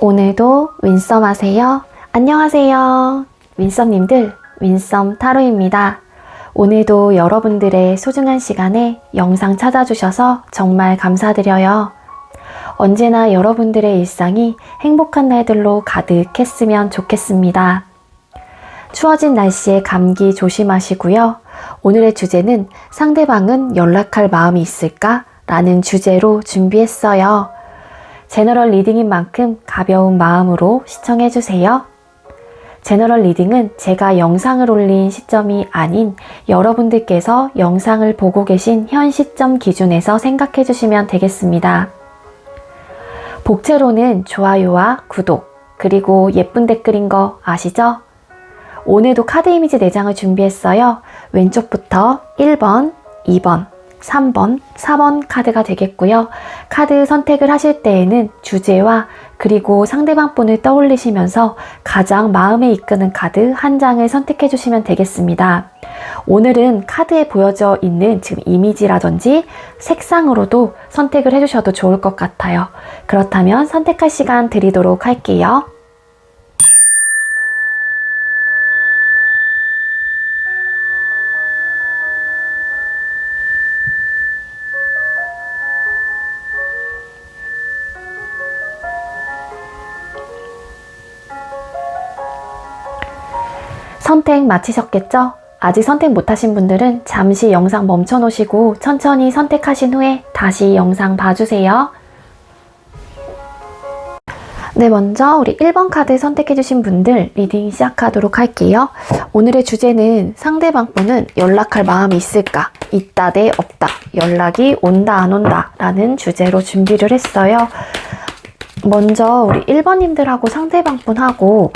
오늘도 윈썸 하세요. 안녕하세요. 윈썸님들, 윈썸 타로입니다. 오늘도 여러분들의 소중한 시간에 영상 찾아주셔서 정말 감사드려요. 언제나 여러분들의 일상이 행복한 날들로 가득했으면 좋겠습니다. 추워진 날씨에 감기 조심하시고요. 오늘의 주제는 상대방은 연락할 마음이 있을까? 라는 주제로 준비했어요. 제너럴 리딩인 만큼 가벼운 마음으로 시청해주세요. 제너럴 리딩은 제가 영상을 올린 시점이 아닌 여러분들께서 영상을 보고 계신 현 시점 기준에서 생각해주시면 되겠습니다. 복채로는 좋아요와 구독, 그리고 예쁜 댓글인 거 아시죠? 오늘도 카드 이미지 4장을 준비했어요. 왼쪽부터 1번, 2번, 3번, 4번 카드가 되겠고요. 카드 선택을 하실 때에는 주제와 그리고 상대방 분을 떠올리시면서 가장 마음에 이끄는 카드 한 장을 선택해 주시면 되겠습니다. 오늘은 카드에 보여져 있는 지금 이미지라든지 색상으로도 선택을 해주셔도 좋을 것 같아요. 그렇다면 선택할 시간 드리도록 할게요. 선택 마치셨겠죠? 아직 선택 못하신 분들은 잠시 영상 멈춰 놓으시고 천천히 선택하신 후에 다시 영상 봐주세요. 네, 먼저 우리 1번 카드 선택해주신 분들 리딩 시작하도록 할게요. 오늘의 주제는 상대방 분은 연락할 마음이 있을까? 있다 대 없다. 연락이 온다 안 온다 라는 주제로 준비를 했어요. 먼저 우리 1번님들하고 상대방 분하고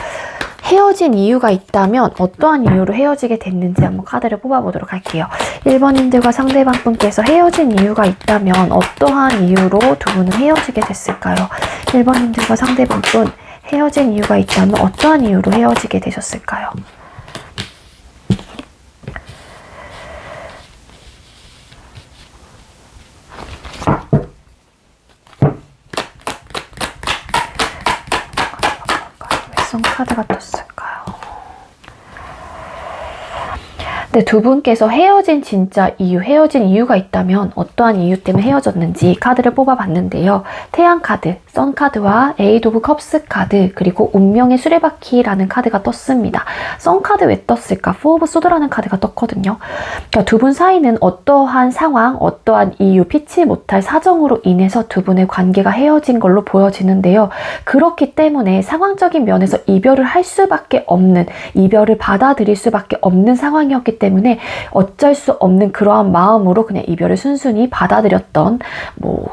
헤어진 이유가 있다면 어떠한 이유로 헤어지게 됐는지 한번 카드를 뽑아보도록 할게요. 1번님들과 상대방 분께서 헤어진 이유가 있다면 어떠한 이유로 두 분은 헤어지게 됐을까요? 1번님들과 상대방 분 헤어진 이유가 있다면 어떠한 이유로 헤어지게 되셨을까요? 왜 카드가 떴을까요? 네, 두 분께서 헤어진 진짜 이유, 헤어진 이유가 있다면 어떠한 이유 때문에 헤어졌는지 카드를 뽑아봤는데요. 태양 카드, 선 카드와 에이드 오브 컵스 카드, 그리고 운명의 수레바퀴라는 카드가 떴습니다. 선 카드 왜 떴을까? 포 오브 소드라는 카드가 떴거든요. 그러니까 두 분 사이는 어떠한 상황, 어떠한 이유, 피치 못할 사정으로 인해서 두 분의 관계가 헤어진 걸로 보여지는데요. 그렇기 때문에 상황적인 면에서 이별을 할 수밖에 없는, 이별을 받아들일 수밖에 없는 상황이었기 때문에 어쩔 수 없는 그러한 마음으로 그냥 이별을 순순히 받아들였던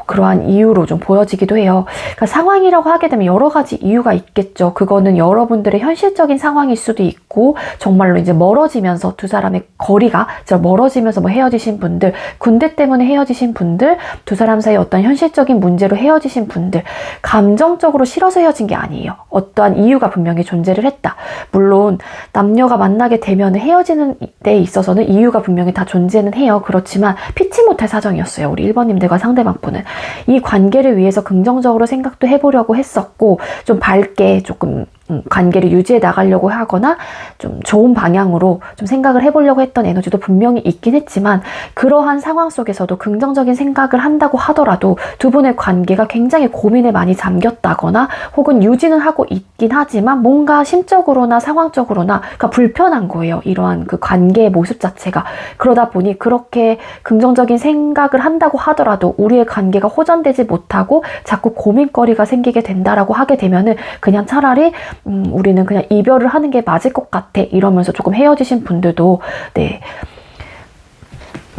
그러한 이유로 좀 보여지기도 해요. 그러니까 상황이라고 하게 되면 여러 가지 이유가 있겠죠. 그거는 여러분들의 현실적인 상황일 수도 있고 정말로 이제 멀어지면서 두 사람의 거리가 멀어지면서 헤어지신 분들, 군대 때문에 헤어지신 분들, 두 사람 사이 어떤 현실적인 문제로 헤어지신 분들, 감정적으로 싫어서 헤어진 게 아니에요. 어떠한 이유가 분명히 존재를 했다. 물론 남녀가 만나게 되면 헤어지는 데 있어서는 이유가 분명히 다 존재는 해요. 그렇지만 피치 못할 사정이었어요. 우리 1번님들과 상대방 분은. 이 관계를 위해서 긍정적으로 생각도 해보려고 했었고 좀 밝게 조금 관계를 유지해 나가려고 하거나 좀 좋은 방향으로 좀 생각을 해보려고 했던 에너지도 분명히 있긴 했지만 그러한 상황 속에서도 긍정적인 생각을 한다고 하더라도 두 분의 관계가 굉장히 고민에 많이 잠겼다거나 혹은 유지는 하고 있긴 하지만 뭔가 심적으로나 상황적으로나 그러니까 불편한 거예요. 이러한 그 관계의 모습 자체가. 그러다 보니 그렇게 긍정적인 생각을 한다고 하더라도 우리의 관계가 호전되지 못하고 자꾸 고민거리가 생기게 된다라고 하게 되면은 그냥 차라리 우리는 그냥 이별을 하는 게 맞을 것 같아 이러면서 조금 헤어지신 분들도 네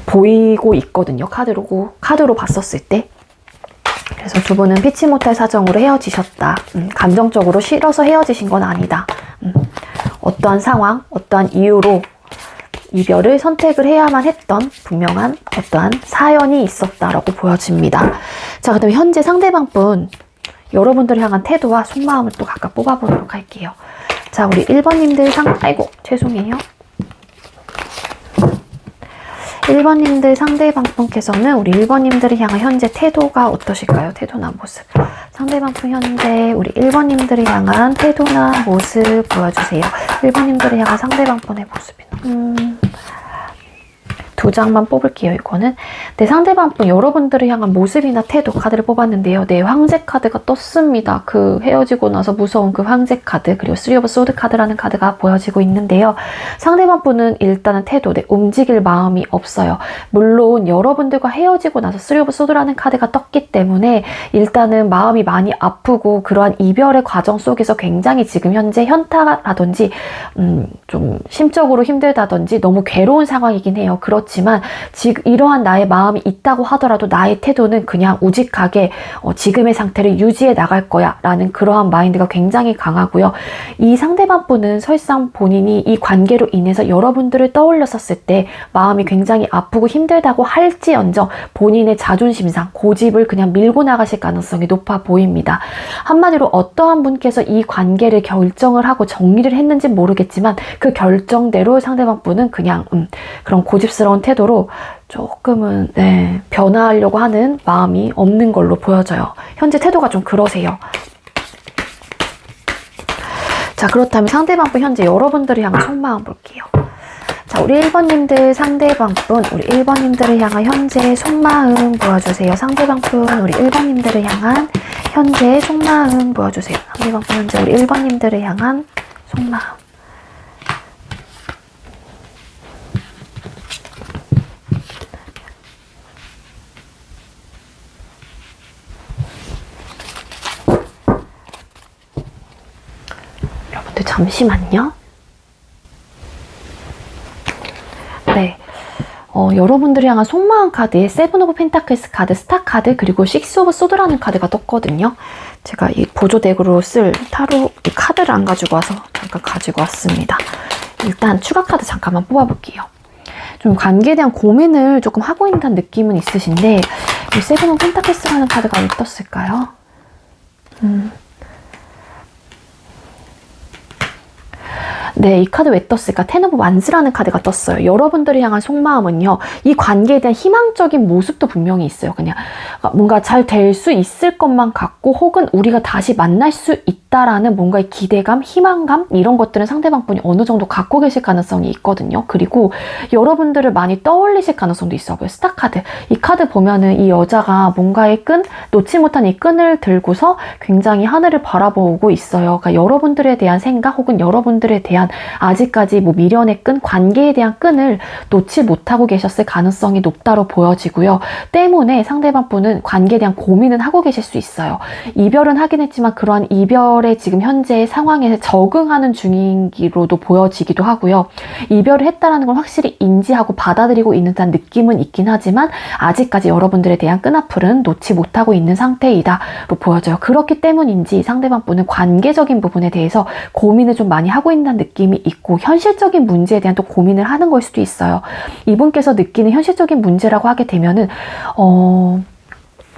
보이고 있거든요. 카드로 봤었을 때. 그래서 두 분은 피치 못할 사정으로 헤어지셨다. 감정적으로 싫어서 헤어지신 건 아니다. 어떠한 상황, 어떠한 이유로 이별을 선택을 해야만 했던 분명한 어떠한 사연이 있었다라고 보여집니다. 자, 그다음에 현재 상대방 분 여러분들을 향한 태도와 속마음을 또 각각 뽑아보도록 할게요. 자, 우리 1번님들 아이고, 죄송해요. 1번님들 상대방 분께서는 우리 1번님들을 향한 현재 태도가 어떠실까요? 태도나 모습. 상대방분 현재 우리 1번님들을 향한 태도나 모습 보여주세요. 1번님들을 향한 상대방분의 모습이나. 두 장만 뽑을게요, 이거는. 네, 상대방분 여러분들을 향한 모습이나 태도 카드를 뽑았는데요. 네, 황제 카드가 떴습니다. 그 헤어지고 나서 무서운 그 황제 카드, 그리고 쓰리 오브 소드 카드라는 카드가 보여지고 있는데요. 상대방분은 일단은 태도, 네, 움직일 마음이 없어요. 물론 여러분들과 헤어지고 나서 쓰리 오브 소드라는 카드가 떴기 때문에 일단은 마음이 많이 아프고 그러한 이별의 과정 속에서 굉장히 지금 현재 현타라든지 좀 심적으로 힘들다든지 너무 괴로운 상황이긴 해요. 그렇지만 지금 이러한 나의 마음이 있다고 하더라도 나의 태도는 그냥 우직하게 지금의 상태를 유지해 나갈 거야 라는 그러한 마인드가 굉장히 강하고요. 이 상대방 분은 설상 본인이 이 관계로 인해서 여러분들을 떠올렸었을 때 마음이 굉장히 아프고 힘들다고 할지언정 본인의 자존심상 고집을 그냥 밀고 나가실 가능성이 높아 보입니다. 한마디로 어떠한 분께서 이 관계를 결정을 하고 정리를 했는지 모르겠지만 그 결정대로 상대방 분은 그냥 그런 고집스러운 태도로 조금은 변화하려고 하는 마음이 없는 걸로 보여져요. 현재 태도가 좀 그러세요. 자, 그렇다면 상대방분 현재 여러분들을 향한 속마음 볼게요. 자, 우리 1번님들 상대방분, 우리 1번님들을 향한 현재 속마음 보여주세요. 상대방분, 우리 1번님들을 향한 현재 속마음 보여주세요. 상대방분 현재 우리 1번님들을 향한 속마음. 여러분들 잠시만요. 네. 여러분들이 향한 속마음 카드에 세븐 오브 펜타클스 카드, 스타 카드, 그리고 식스 오브 소드라는 카드가 떴거든요. 제가 이 보조덱으로 쓸 타로 이 카드를 안 가지고 와서 잠깐 가지고 왔습니다. 일단 추가 카드 잠깐만 뽑아볼게요. 좀 관계에 대한 고민을 조금 하고 있는 느낌은 있으신데 이 세븐 오브 펜타클스라는 카드가 왜 떴을까요? 네, 이 카드 왜 떴을까? 텐 오브 완스라는 카드가 떴어요. 여러분들을 향한 속마음은요, 이 관계에 대한 희망적인 모습도 분명히 있어요. 그냥 뭔가 잘 될 수 있을 것만 같고 혹은 우리가 다시 만날 수 있다라는 뭔가의 기대감, 희망감 이런 것들은 상대방분이 어느 정도 갖고 계실 가능성이 있거든요. 그리고 여러분들을 많이 떠올리실 가능성도 있어 보여요. 스타 카드. 이 카드 보면은 이 여자가 뭔가의 끈, 놓지 못한 이 끈을 들고서 굉장히 하늘을 바라보고 있어요. 그러니까 여러분들에 대한 생각 혹은 여러분들에 대한 아직까지 뭐 미련의 끈, 관계에 대한 끈을 놓지 못하고 계셨을 가능성이 높다로 보여지고요. 때문에 상대방 분은 관계에 대한 고민은 하고 계실 수 있어요. 이별은 하긴 했지만 그러한 이별의 지금 현재의 상황에 적응하는 중이기로도 보여지기도 하고요. 이별을 했다라는 걸 확실히 인지하고 받아들이고 있는 듯한 느낌은 있긴 하지만 아직까지 여러분들에 대한 끈앞을은 놓지 못하고 있는 상태이다로 보여져요. 그렇기 때문인지 상대방 분은 관계적인 부분에 대해서 고민을 좀 많이 하고 있는 느낌이 있고 현실적인 문제에 대한 또 고민을 하는 걸 수도 있어요. 이분께서 느끼는 현실적인 문제라고 하게 되면은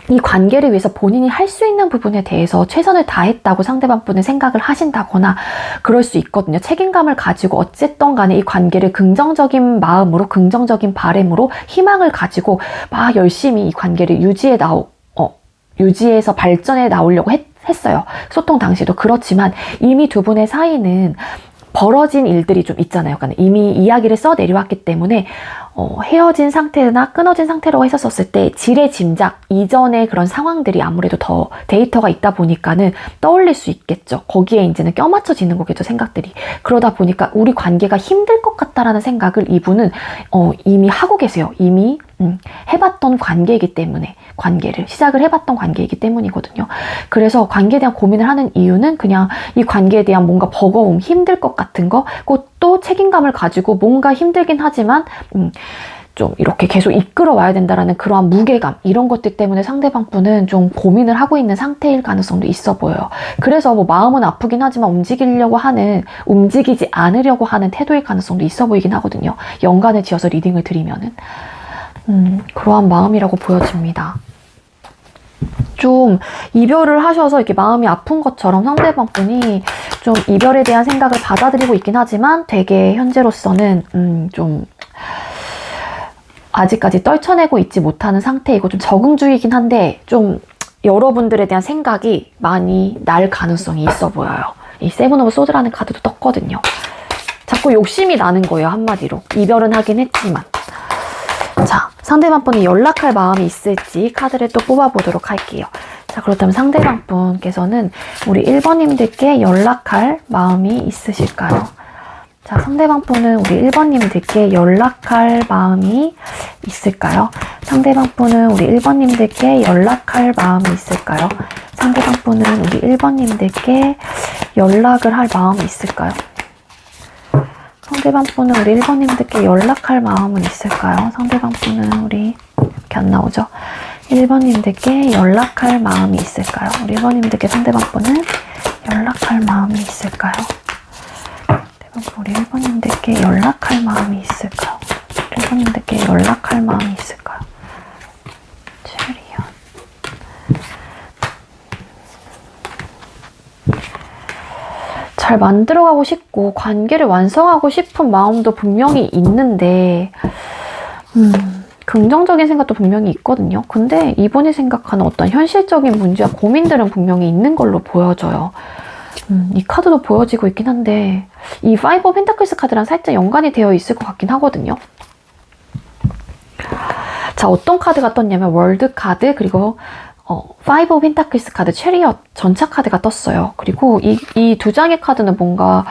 이 관계를 위해서 본인이 할 수 있는 부분에 대해서 최선을 다했다고 상대방 분은 생각을 하신다거나 그럴 수 있거든요. 책임감을 가지고 어쨌든 간에 이 관계를 긍정적인 마음으로 긍정적인 바람으로 희망을 가지고 막 열심히 이 관계를 유지해서 발전해 나오려고 했어요. 소통 당시도. 그렇지만 이미 두 분의 사이는 벌어진 일들이 좀 있잖아요. 그러니까 이미 이야기를 써 내려왔기 때문에 헤어진 상태나 끊어진 상태라고 했었을 때 지레 짐작 이전의 그런 상황들이 아무래도 더 데이터가 있다 보니까는 떠올릴 수 있겠죠. 거기에 이제는 껴맞춰지는 거겠죠, 생각들이. 그러다 보니까 우리 관계가 힘들 것 같다라는 생각을 이분은 이미 하고 계세요. 이미 해봤던 관계이기 때문에 관계를 시작을 해봤던 관계이기 때문이거든요. 그래서 관계에 대한 고민을 하는 이유는 그냥 이 관계에 대한 뭔가 버거움, 힘들 것 같은 거, 또 책임감을 가지고 뭔가 힘들긴 하지만 좀 이렇게 계속 이끌어와야 된다라는 그러한 무게감 이런 것들 때문에 상대방 분은 좀 고민을 하고 있는 상태일 가능성도 있어 보여요. 그래서 뭐 마음은 아프긴 하지만 움직이지 않으려고 하는 태도일 가능성도 있어 보이긴 하거든요. 연관을 지어서 리딩을 드리면은 그러한 마음이라고 보여집니다. 좀 이별을 하셔서 이렇게 마음이 아픈 것처럼 상대방 분이 좀 이별에 대한 생각을 받아들이고 있긴 하지만 되게 현재로서는 좀 아직까지 떨쳐내고 있지 못하는 상태이고 좀 적응주의이긴 한데 좀 여러분들에 대한 생각이 많이 날 가능성이 있어 보여요. 이 세븐 오브 소드라는 카드도 떴거든요. 자꾸 욕심이 나는 거예요, 한마디로. 이별은 하긴 했지만. 자, 상대방 분이 연락할 마음이 있을지 카드를 또 뽑아보도록 할게요. 자, 그렇다면 상대방 분께서는 우리 1번님들께 연락할 마음이 있으실까요? 자, 상대방 분은 우리 1번님들께 연락할 마음이 있을까요? 상대방 분은 우리 1번님들께 연락할 마음이 있을까요? 상대방 분은 우리 1번님들께 연락을 할 마음이 있을까요? 상대방 분은 우리 1번님들께 연락할 마음은 있을까요? 상대방 분은 우리 이렇게 안 나오죠? 1번님들께 연락할 마음이 있을까요? 우리 1번님들께 상대방 분은 연락할 마음이 있을까요? 우리 1번님들께 연락할 마음이 있을까요? 1번님들께 연락할 마음이 있을까요? 체리언. 잘 만들어가고 싶고 관계를 완성하고 싶은 마음도 분명히 있는데 긍정적인 생각도 분명히 있거든요. 근데 이분이 생각하는 어떤 현실적인 문제와 고민들은 분명히 있는 걸로 보여져요. 이 카드도 보여지고 있긴 한데 이 파이브 오브 펜타클스 카드랑 살짝 연관이 되어 있을 것 같긴 하거든요. 자, 어떤 카드가 떴냐면 월드 카드, 그리고 파이브 오브 펜타클스 카드, 체리엇 전차 카드가 떴어요. 그리고 이 두 장의 카드는 뭔가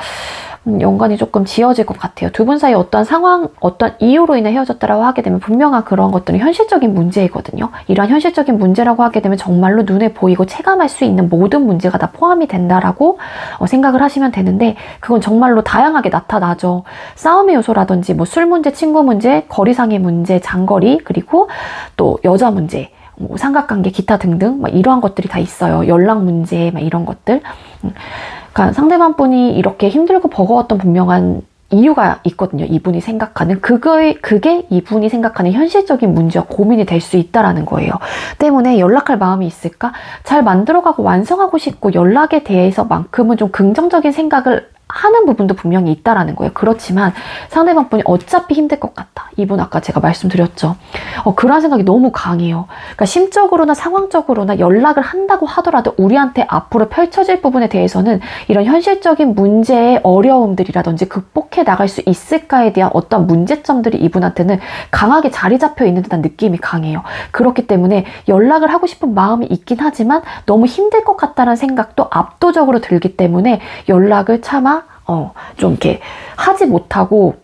연관이 조금 지어질 것 같아요. 두 분 사이 어떤 상황, 어떤 이유로 인해 헤어졌다라고 하게 되면 분명한 그런 것들은 현실적인 문제이거든요. 이러한 현실적인 문제라고 하게 되면 정말로 눈에 보이고 체감할 수 있는 모든 문제가 다 포함이 된다라고 생각을 하시면 되는데, 그건 정말로 다양하게 나타나죠. 싸움의 요소라든지 뭐 술 문제, 친구 문제, 거리상의 문제, 장거리, 그리고 또 여자 문제, 뭐 삼각관계, 기타 등등 막 이러한 것들이 다 있어요. 연락 문제 막 이런 것들. 그러니까 상대방 분이 이렇게 힘들고 버거웠던 분명한 이유가 있거든요. 이분이 생각하는 그게 이분이 생각하는 현실적인 문제와 고민이 될 수 있다라는 거예요. 때문에 연락할 마음이 있을까? 잘 만들어가고 완성하고 싶고 연락에 대해서만큼은 좀 긍정적인 생각을 하는 부분도 분명히 있다라는 거예요. 그렇지만 상대방 분이 어차피 힘들 것 같다. 이분 아까 제가 말씀드렸죠. 그런 생각이 너무 강해요. 그러니까 심적으로나 상황적으로나 연락을 한다고 하더라도 우리한테 앞으로 펼쳐질 부분에 대해서는 이런 현실적인 문제의 어려움들이라든지 극복해 나갈 수 있을까에 대한 어떤 문제점들이 이분한테는 강하게 자리 잡혀 있는 듯한 느낌이 강해요. 그렇기 때문에 연락을 하고 싶은 마음이 있긴 하지만 너무 힘들 것 같다는 생각도 압도적으로 들기 때문에 연락을 차마 좀 이렇게 하지 못하고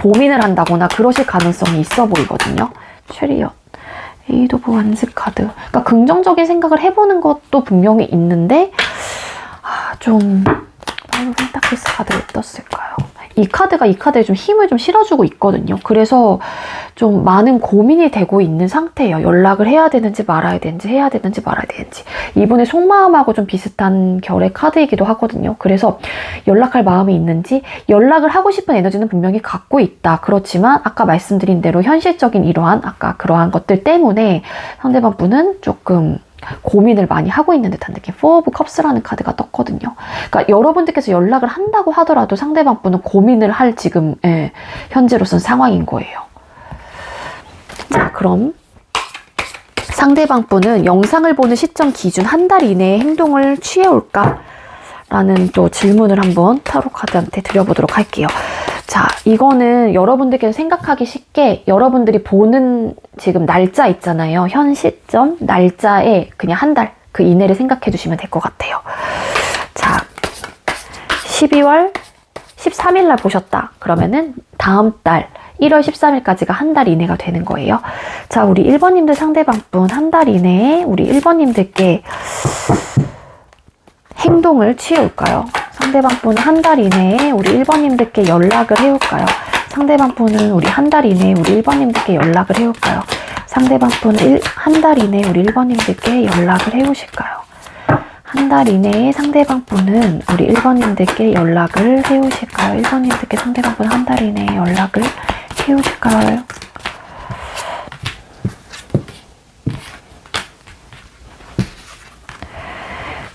고민을 한다거나 그러실 가능성이 있어 보이거든요. 체리엇, 에이드 오브 완스 카드. 그러니까 긍정적인 생각을 해보는 것도 분명히 있는데 좀 파이브 펜타클스 카드를 떴을까요? 이 카드에 좀 힘을 좀 실어주고 있거든요. 그래서 좀 많은 고민이 되고 있는 상태예요. 연락을 해야 되는지 말아야 되는지, 해야 되는지 말아야 되는지. 이분의 속마음하고 좀 비슷한 결의 카드이기도 하거든요. 그래서 연락할 마음이 있는지, 연락을 하고 싶은 에너지는 분명히 갖고 있다. 그렇지만 아까 말씀드린 대로 현실적인 이러한 아까 그러한 것들 때문에 상대방 분은 조금 고민을 많이 하고 있는 듯한 느낌. 포 오브 컵스라는 카드가 떴거든요. 그러니까 여러분들께서 연락을 한다고 하더라도 상대방 분은 고민을 할 지금 현재로서는 상황인 거예요. 자, 그럼 상대방 분은 영상을 보는 시점 기준 한 달 이내에 행동을 취해올까? 라는 또 질문을 한번 타로 카드한테 드려보도록 할게요. 자, 이거는 여러분들께서 생각하기 쉽게 여러분들이 보는 지금 날짜 있잖아요. 현 시점 날짜에 그냥 한 달 그 이내를 생각해 주시면 될 것 같아요. 자, 12월 13일 날 보셨다. 그러면은 다음 달 1월 13일까지가 한 달 이내가 되는 거예요. 자, 우리 1번님들 상대방 분 한 달 이내에 우리 1번님들께 행동을 취해올까요? 상대방 분은 한 달 이내에 우리 1번님들께 연락을 해올까요? 상대방 분은 우리 한 달 이내에 우리 1번님들께 연락을 해올까요? 상대방 분은 한 달 이내에 우리 1번님들께 연락을 해오실까요? 한 달 이내에 상대방 분은 우리 1번님들께 연락을 해오실까요? 1번님들께 상대방 분은 한 달 이내에 연락을 해오실까요?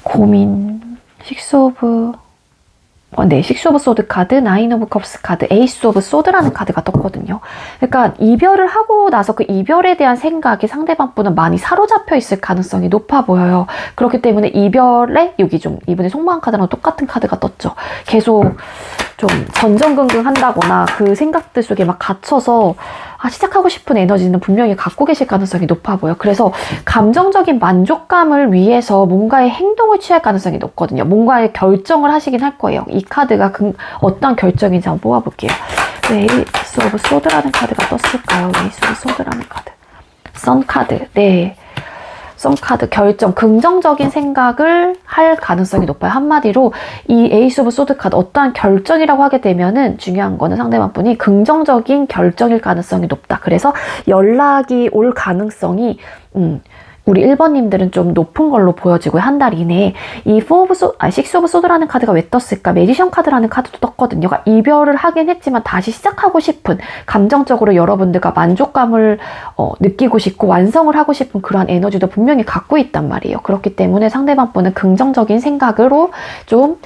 고민, 식스 오브 네, 식스 오브 소드 카드, 나인 오브 컵스 카드, 에이스 오브 소드라는 카드가 떴거든요. 그러니까 이별을 하고 나서 그 이별에 대한 생각이 상대방 분은 많이 사로잡혀 있을 가능성이 높아 보여요. 그렇기 때문에 이별에 여기 좀 이번에 속마음 카드랑 똑같은 카드가 떴죠. 계속 좀 전전긍긍 한다거나 그 생각들 속에 막 갇혀서 시작하고 싶은 에너지는 분명히 갖고 계실 가능성이 높아 보여요. 그래서 감정적인 만족감을 위해서 뭔가의 행동을 취할 가능성이 높거든요. 뭔가의 결정을 하시긴 할 거예요. 이 카드가 어떤 결정인지 한번 뽑아볼게요. 왜 에이스 오브 소드라는 카드가 떴을까요? 에이스 오브 소드라는 카드. 선 카드. 네. 선 카드 결정, 긍정적인 생각을 할 가능성이 높아요. 한마디로 이 에이스 오브 소드 카드 어떠한 결정이라고 하게 되면은 중요한 거는 상대방 분이 긍정적인 결정일 가능성이 높다. 그래서 연락이 올 가능성이 우리 1번님들은 좀 높은 걸로 보여지고요. 한 달 이내에 이 식스 오브 소드라는 카드가 왜 떴을까? 매지션 카드라는 카드도 떴거든요. 그러니까 이별을 하긴 했지만 다시 시작하고 싶은, 감정적으로 여러분들과 만족감을 느끼고 싶고 완성을 하고 싶은 그러한 에너지도 분명히 갖고 있단 말이에요. 그렇기 때문에 상대방 분은 긍정적인 생각으로 좀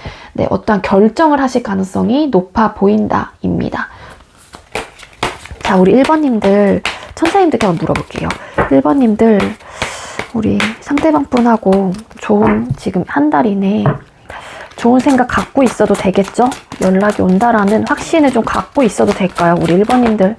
어떠한 결정을 하실 가능성이 높아 보인다입니다. 자, 우리 1번님들 천사님들께 한번 물어볼게요. 1번님들 우리 상대방 분하고 지금 한 달 이내에 좋은 생각 갖고 있어도 되겠죠? 연락이 온다라는 확신을 좀 갖고 있어도 될까요? 우리 1번님들.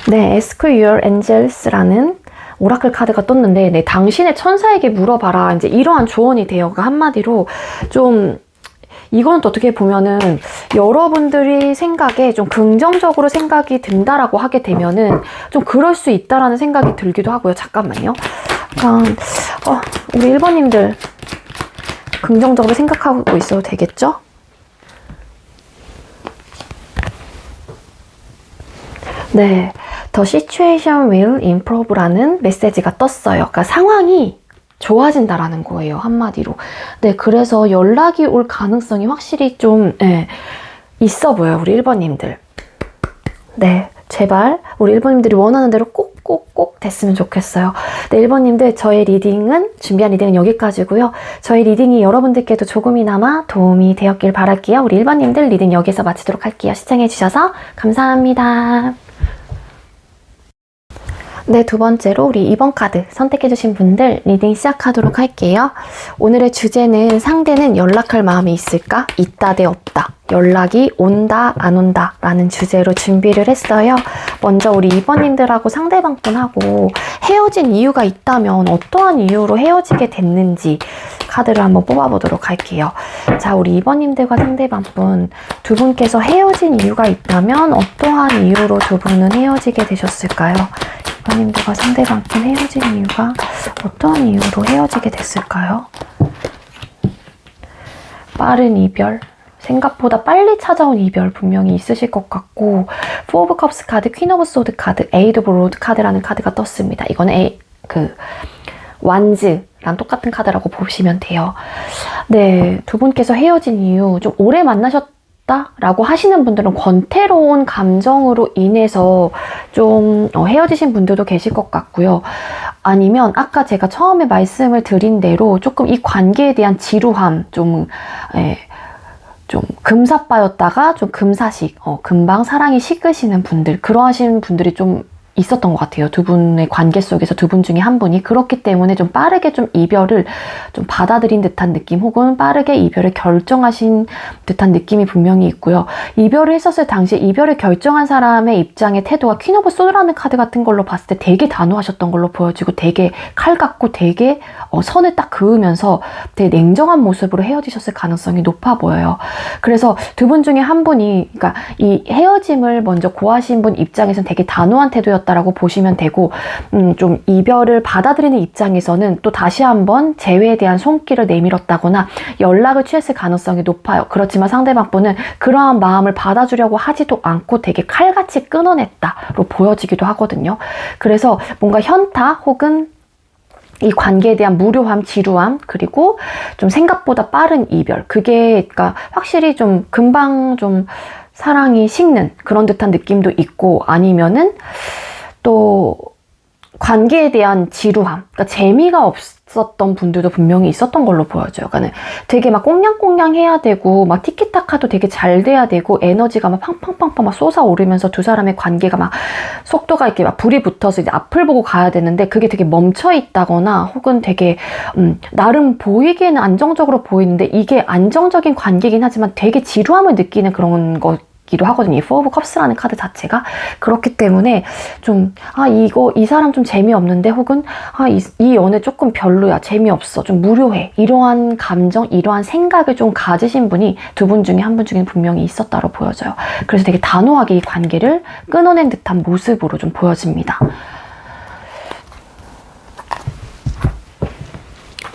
네, Ask Your Angels라는 오라클 카드가 떴는데, 당신의 천사에게 물어봐라. 이제 이러한 조언이 돼요. 그러니까 한마디로 좀 이건 또 어떻게 보면은 여러분들이 생각에 좀 긍정적으로 생각이 든다라고 하게 되면은 좀 그럴 수 있다라는 생각이 들기도 하고요. 잠깐만요. 우리 1번님들 긍정적으로 생각하고 있어도 되겠죠? 네, The situation will improve라는 메시지가 떴어요. 그러니까 상황이 좋아진다라는 거예요. 한마디로. 네, 그래서 연락이 올 가능성이 확실히 좀 있어 보여요. 우리 1번님들. 네, 제발 우리 1번님들이 원하는 대로 꼭 됐으면 좋겠어요. 네, 1번님들 저의 준비한 리딩은 여기까지고요. 저희 리딩이 여러분들께도 조금이나마 도움이 되었길 바랄게요. 우리 1번님들 리딩 여기서 마치도록 할게요. 시청해주셔서 감사합니다. 네, 두 번째로 우리 2번 카드 선택해주신 분들 리딩 시작하도록 할게요. 오늘의 주제는 상대는 연락할 마음이 있을까? 있다 대 없다. 연락이 온다 안 온다 라는 주제로 준비를 했어요. 먼저 우리 2번님들하고 상대방 분하고 헤어진 이유가 있다면 어떠한 이유로 헤어지게 됐는지 카드를 한번 뽑아보도록 할게요. 자, 우리 2번님들과 상대방 분 두 분께서 헤어진 이유가 있다면 어떠한 이유로 두 분은 헤어지게 되셨을까요? 2번님들과 상대방 분 헤어진 이유가 어떠한 이유로 헤어지게 됐을까요? 빠른 이별, 생각보다 빨리 찾아온 이별 분명히 있으실 것 같고, 4 오브 컵스 카드, 퀸 오브 소드 카드, 에이드 오브 로드 카드라는 카드가 떴습니다. 이거는 완즈랑 똑같은 카드라고 보시면 돼요. 네, 두 분께서 헤어진 이유, 좀 오래 만나셨다라고 하시는 분들은 권태로운 감정으로 인해서 좀 헤어지신 분들도 계실 것 같고요. 아니면 아까 제가 처음에 말씀을 드린 대로 조금 이 관계에 대한 지루함, 좀 금사빠였다가 좀 금사식, 금방 사랑이 식으시는 분들, 그러하신 분들이 좀 있었던 것 같아요. 두 분의 관계 속에서 두 분 중에 한 분이. 그렇기 때문에 좀 빠르게 좀 이별을 좀 받아들인 듯한 느낌, 혹은 빠르게 이별을 결정하신 듯한 느낌이 분명히 있고요. 이별을 했었을 당시에 이별을 결정한 사람의 입장의 태도가 퀸 오브 소드라는 카드 같은 걸로 봤을 때 되게 단호하셨던 걸로 보여지고, 되게 칼 같고 되게 선을 딱 그으면서 되게 냉정한 모습으로 헤어지셨을 가능성이 높아 보여요. 그래서 두 분 중에 한 분이, 그러니까 이 헤어짐을 먼저 고하신 분 입장에서는 되게 단호한 태도였다라고 보시면 되고, 좀 이별을 받아들이는 입장에서는 또 다시 한번 재회에 대한 손길을 내밀었다거나 연락을 취했을 가능성이 높아요. 그렇지만 상대방 분은 그러한 마음을 받아주려고 하지도 않고 되게 칼같이 끊어냈다로 보여지기도 하거든요. 그래서 뭔가 현타 혹은 이 관계에 대한 무료함, 지루함, 그리고 좀 생각보다 빠른 이별, 그게 그러니까 확실히 좀 금방 좀 사랑이 식는 그런 듯한 느낌도 있고, 아니면은 또 관계에 대한 지루함, 그러니까 재미가 없었던 분들도 분명히 있었던 걸로 보여져요. 그러니까 되게 막 꽁냥꽁냥 해야 되고, 막 티키타카도 되게 잘 돼야 되고, 에너지가 막 팡팡팡팡 막 솟아오르면서 두 사람의 관계가 막 속도가 이렇게 막 불이 붙어서 이제 앞을 보고 가야 되는데, 그게 되게 멈춰 있다거나, 혹은 되게, 나름 보이기에는 안정적으로 보이는데, 이게 안정적인 관계긴 하지만 되게 지루함을 느끼는 그런 기도 하거든요. 이 Four of Cups라는 카드 자체가. 그렇기 때문에 좀, 이 사람 좀 재미없는데, 혹은, 이 연애 조금 별로야. 재미없어. 좀 무료해. 이러한 감정, 이러한 생각을 좀 가지신 분이 두 분 중에 한 분 중에 분명히 있었다고 보여져요. 그래서 되게 단호하게 이 관계를 끊어낸 듯한 모습으로 좀 보여집니다.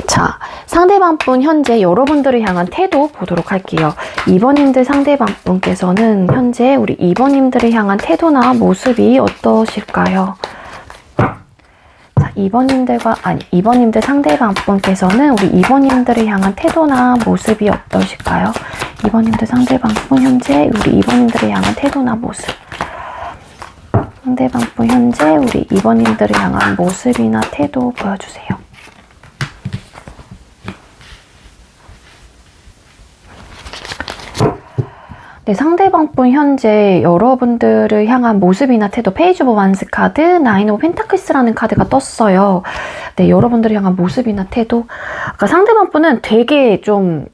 자, 상대방분 현재 여러분들을 향한 태도 보도록 할게요. 2번님들 상대방분께서는 현재 우리 2번님들을 향한 태도나 모습이 어떠실까요? 자, 2번님들 상대방분께서는 우리 2번님들을 향한 태도나 모습이 어떠실까요? 2번님들 상대방분 현재 우리 2번님들을 향한 태도나 모습. 상대방분 현재 우리 2번님들을 향한 모습이나 태도 보여주세요. 네, 상대방분 현재 여러분들을 향한 모습이나 태도, 페이지 오브 완스 카드, 나인 오브 펜타클스라는 카드가 떴어요. 네, 여러분들을 향한 모습이나 태도. 그러니까 상대방분은 되게 좀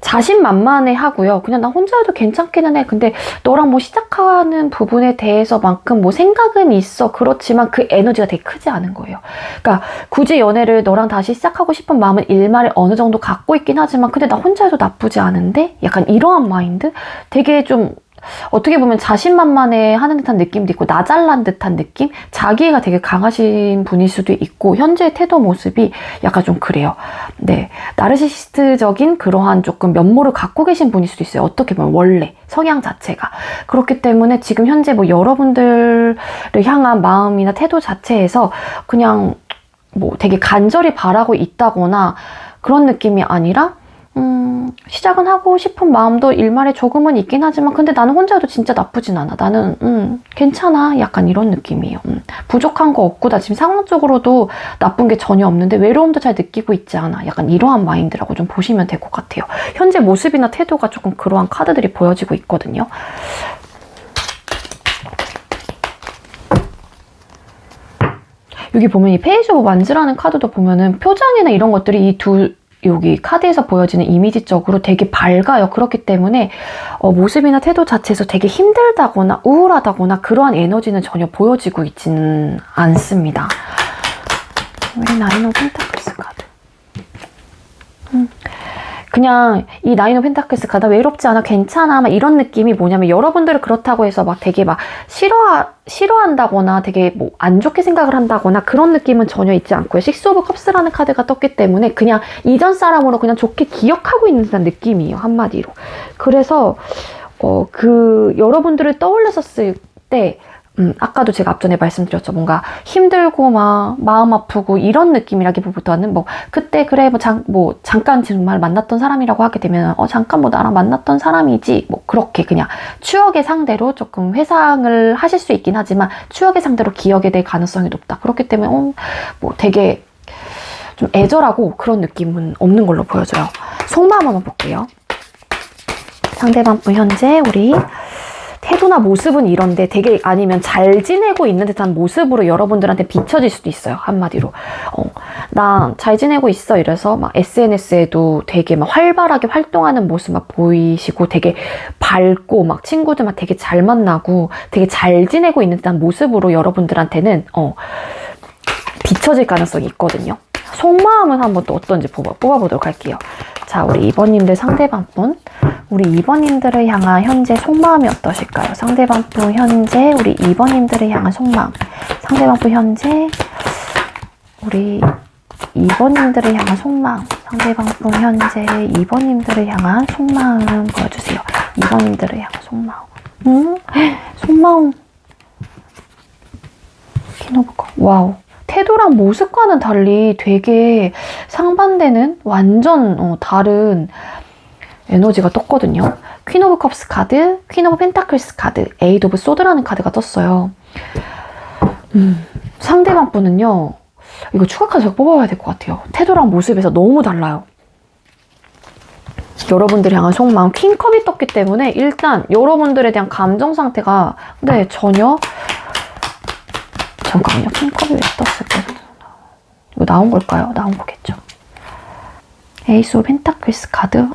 자신만만해 하고요. 그냥 나 혼자 해도 괜찮기는 해. 근데 너랑 뭐 시작하는 부분에 대해서만큼 뭐 생각은 있어. 그렇지만 그 에너지가 되게 크지 않은 거예요. 그러니까 굳이 연애를 너랑 다시 시작하고 싶은 마음은 일말에 어느 정도 갖고 있긴 하지만 근데 나 혼자 해도 나쁘지 않은데? 약간 이러한 마인드? 되게 좀 어떻게 보면 자신만만해 하는 듯한 느낌도 있고 나 잘난 듯한 느낌? 자기애가 되게 강하신 분일 수도 있고 현재의 태도 모습이 약간 좀 그래요. 네, 나르시시스트적인 그러한 조금 면모를 갖고 계신 분일 수도 있어요. 어떻게 보면 원래 성향 자체가. 그렇기 때문에 지금 현재 뭐 여러분들을 향한 마음이나 태도 자체에서 그냥 뭐 되게 간절히 바라고 있다거나 그런 느낌이 아니라 시작은 하고 싶은 마음도 일말에 조금은 있긴 하지만 근데 나는 혼자 해도 진짜 나쁘진 않아. 나는 괜찮아. 약간 이런 느낌이에요. 부족한 거 없고 나 지금 상황적으로도 나쁜 게 전혀 없는데 외로움도 잘 느끼고 있지 않아. 약간 이러한 마인드라고 좀 보시면 될 것 같아요. 현재 모습이나 태도가 조금 그러한 카드들이 보여지고 있거든요. 여기 보면 이 페이지 오브 완즈라는 카드도 보면은 표정이나 이런 것들이 여기 카드에서 보여지는 이미지적으로 되게 밝아요. 그렇기 때문에 모습이나 태도 자체에서 되게 힘들다거나 우울하다거나 그러한 에너지는 전혀 보여지고 있지는 않습니다. 왜 나인 오브 펜타클스 카드? 그냥 이 나인 오브 펜타클스 카드 외롭지 않아 괜찮아 막 이런 느낌이 뭐냐면 여러분들을 그렇다고 해서 막 되게 막 싫어한다거나 되게 뭐 안 좋게 생각을 한다거나 그런 느낌은 전혀 있지 않고요. 식스 오브 컵스라는 카드가 떴기 때문에 그냥 이전 사람으로 그냥 좋게 기억하고 있는 듯한 느낌이에요. 한마디로. 그래서 여러분들을 떠올렸었을 때 아까도 제가 앞전에 말씀드렸죠. 뭔가 힘들고 막 마음 아프고 이런 느낌이라기보다는 뭐 그때 그래 뭐 잠깐 정말 만났던 사람이라고 하게 되면 잠깐 뭐 나랑 만났던 사람이지 뭐 그렇게 그냥 추억의 상대로 조금 회상을 하실 수 있긴 하지만 추억의 상대로 기억에 될 가능성이 높다. 그렇기 때문에 뭐 되게 좀 애절하고 그런 느낌은 없는 걸로 보여져요. 속마음 한번 볼게요. 상대방분 현재 우리 태도나 모습은 이런데 되게 아니면 잘 지내고 있는 듯한 모습으로 여러분들한테 비춰질 수도 있어요. 한마디로. 나 잘 지내고 있어 이래서 막 SNS에도 되게 막 활발하게 활동하는 모습 막 보이시고 되게 밝고 막 친구들 막 되게 잘 만나고 되게 잘 지내고 있는 듯한 모습으로 여러분들한테는 비춰질 가능성이 있거든요. 속마음은 한번 또 어떤지 뽑아보도록 할게요. 자, 우리 2번님들 상대방분. 우리 2번님들을 향한 현재 속마음이 어떠실까요? 상대방분 현재 우리 2번님들을 향한 속마음. 상대방분 현재 우리 2번님들을 향한 속마음. 상대방분 현재 2번님들을 향한 속마음 보여주세요. 2번님들을 향한 속마음. 속마음. 키노브커. 와우. 태도랑 모습과는 달리 되게 상반되는 완전 다른 에너지가 떴거든요. 퀸 오브 컵스 카드, 퀸 오브 펜타클스 카드, 에이드 오브 소드라는 카드가 떴어요. 상대방 분은요, 이거 추가 카드 제가 뽑아봐야 될 것 같아요. 태도랑 모습에서 너무 달라요. 여러분들이 향한 속마음 퀸컵이 떴기 때문에 일단 여러분들에 대한 감정 상태가 전혀 잠깐만요. 퀸컵이 왜 떴을까요? 이거 나온 걸까요? 나온 거겠죠. 에이스 오브 펜타클스 카드.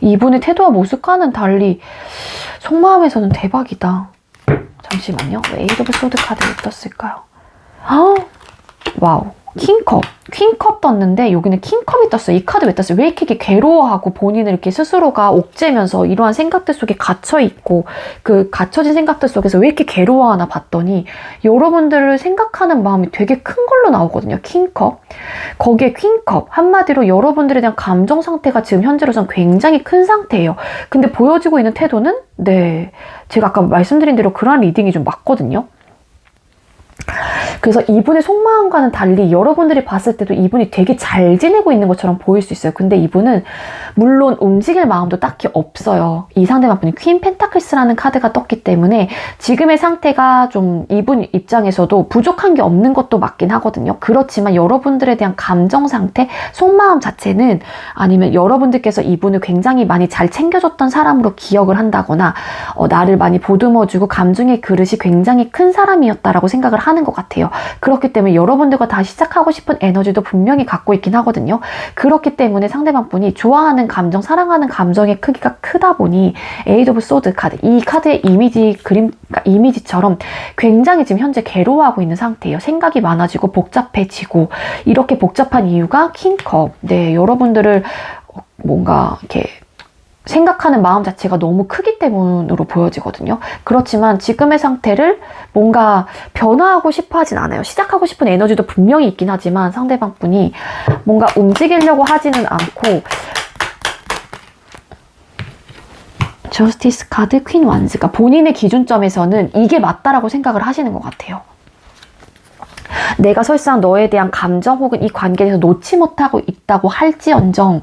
이분의 태도와 모습과는 달리 속마음에서는 대박이다. 잠시만요. 왜 에이스 오브 소드 카드 왜 떴을까요? 와우. 퀸컵 떴는데 여기는 킹컵이 떴어요. 이 카드 왜 떴어요? 왜 이렇게 괴로워하고 본인을 이렇게 스스로가 옥죄면서 이러한 생각들 속에 갇혀있고 그 갇혀진 생각들 속에서 왜 이렇게 괴로워하나 봤더니 여러분들을 생각하는 마음이 되게 큰 걸로 나오거든요. 킹컵. 거기에 퀸컵. 한마디로 여러분들에 대한 감정 상태가 지금 현재로선 굉장히 큰 상태예요. 근데 보여지고 있는 태도는 제가 아까 말씀드린 대로 그러한 리딩이 좀 맞거든요. 그래서 이분의 속마음과는 달리 여러분들이 봤을 때도 이분이 되게 잘 지내고 있는 것처럼 보일 수 있어요. 근데 이분은 물론 움직일 마음도 딱히 없어요. 이 상대방 분이 퀸 펜타클스라는 카드가 떴기 때문에 지금의 상태가 좀 이분 입장에서도 부족한 게 없는 것도 맞긴 하거든요. 그렇지만 여러분들에 대한 감정 상태, 속마음 자체는 아니면 여러분들께서 이분을 굉장히 많이 잘 챙겨줬던 사람으로 기억을 한다거나 나를 많이 보듬어주고 감정의 그릇이 굉장히 큰 사람이었다라고 생각을 하는 것 같아요. 그렇기 때문에 여러분들과 다시 시작하고 싶은 에너지도 분명히 갖고 있긴 하거든요. 그렇기 때문에 상대방 분이 좋아하는 감정, 사랑하는 감정의 크기가 크다 보니 에이드 오브 소드 카드, 이 카드의 이미지처럼 굉장히 지금 현재 괴로워하고 있는 상태예요. 생각이 많아지고 복잡해지고 이렇게 복잡한 이유가 킹컵. 여러분들을 뭔가 이렇게 생각하는 마음 자체가 너무 크기 때문으로 보여지거든요. 그렇지만 지금의 상태를 뭔가 변화하고 싶어 하진 않아요. 시작하고 싶은 에너지도 분명히 있긴 하지만 상대방 분이 뭔가 움직이려고 하지는 않고 저스티스 카드, 퀸 완즈가 본인의 기준점에서는 이게 맞다라고 생각을 하시는 것 같아요. 내가 설상 너에 대한 감정 혹은 이 관계에 대해서 놓지 못하고 있다고 할지언정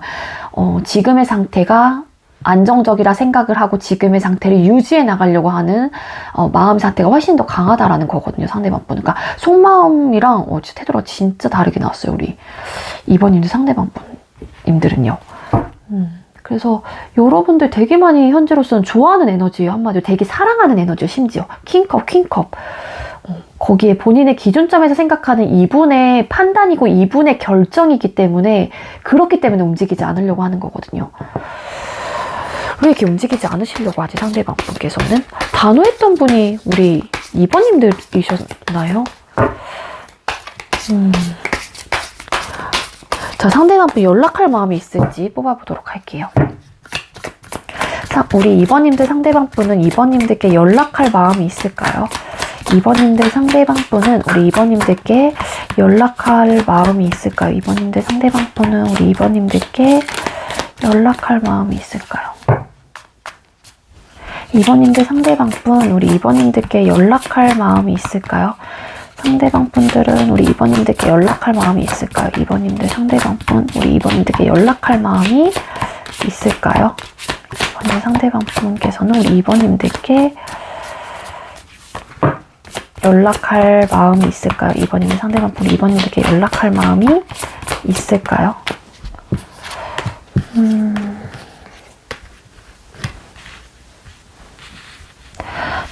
지금의 상태가 안정적이라 생각을 하고 지금의 상태를 유지해 나가려고 하는 마음 상태가 훨씬 더 강하다라는 거거든요. 상대방 분은. 그러니까 속마음이랑 태도가 진짜 다르게 나왔어요. 우리 2번님들 상대방 분님들은요. 그래서 여러분들 되게 많이 현재로서는 좋아하는 에너지예요. 한마디로 되게 사랑하는 에너지요. 심지어 퀸컵. 거기에 본인의 기준점에서 생각하는 이분의 판단이고 이분의 결정이기 때문에 그렇기 때문에 움직이지 않으려고 하는 거거든요. 왜 이렇게 움직이지 않으시려고 하지? 상대방 분께서는 단호했던 분이 우리 2번님들이셨나요? 자, 상대방 분 연락할 마음이 있을지 뽑아보도록 할게요. 자, 우리 2번님들 상대방 분은 2번님들께 연락할 마음이 있을까요? 2번님들 상대방 분은 우리 2번님들께 연락할 마음이 있을까요? 2번님들 상대방 분은 우리 2번님들께 연락할 마음이 있을까요? 2번님들 상대방 분, 우리 2번님들께 연락할 마음이 있을까요? 상대방 분들은 우리 2번님들께 연락할 마음이 있을까요? 2번님들 상대방 분, 우리 2번님들께 연락할 마음이 있을까요? 2번님 상대방 분께서는 우리 2번님들께 연락할 마음이 있을까요? 2번님들 상대방 분, 2번님들께 연락할 마음이 있을까요?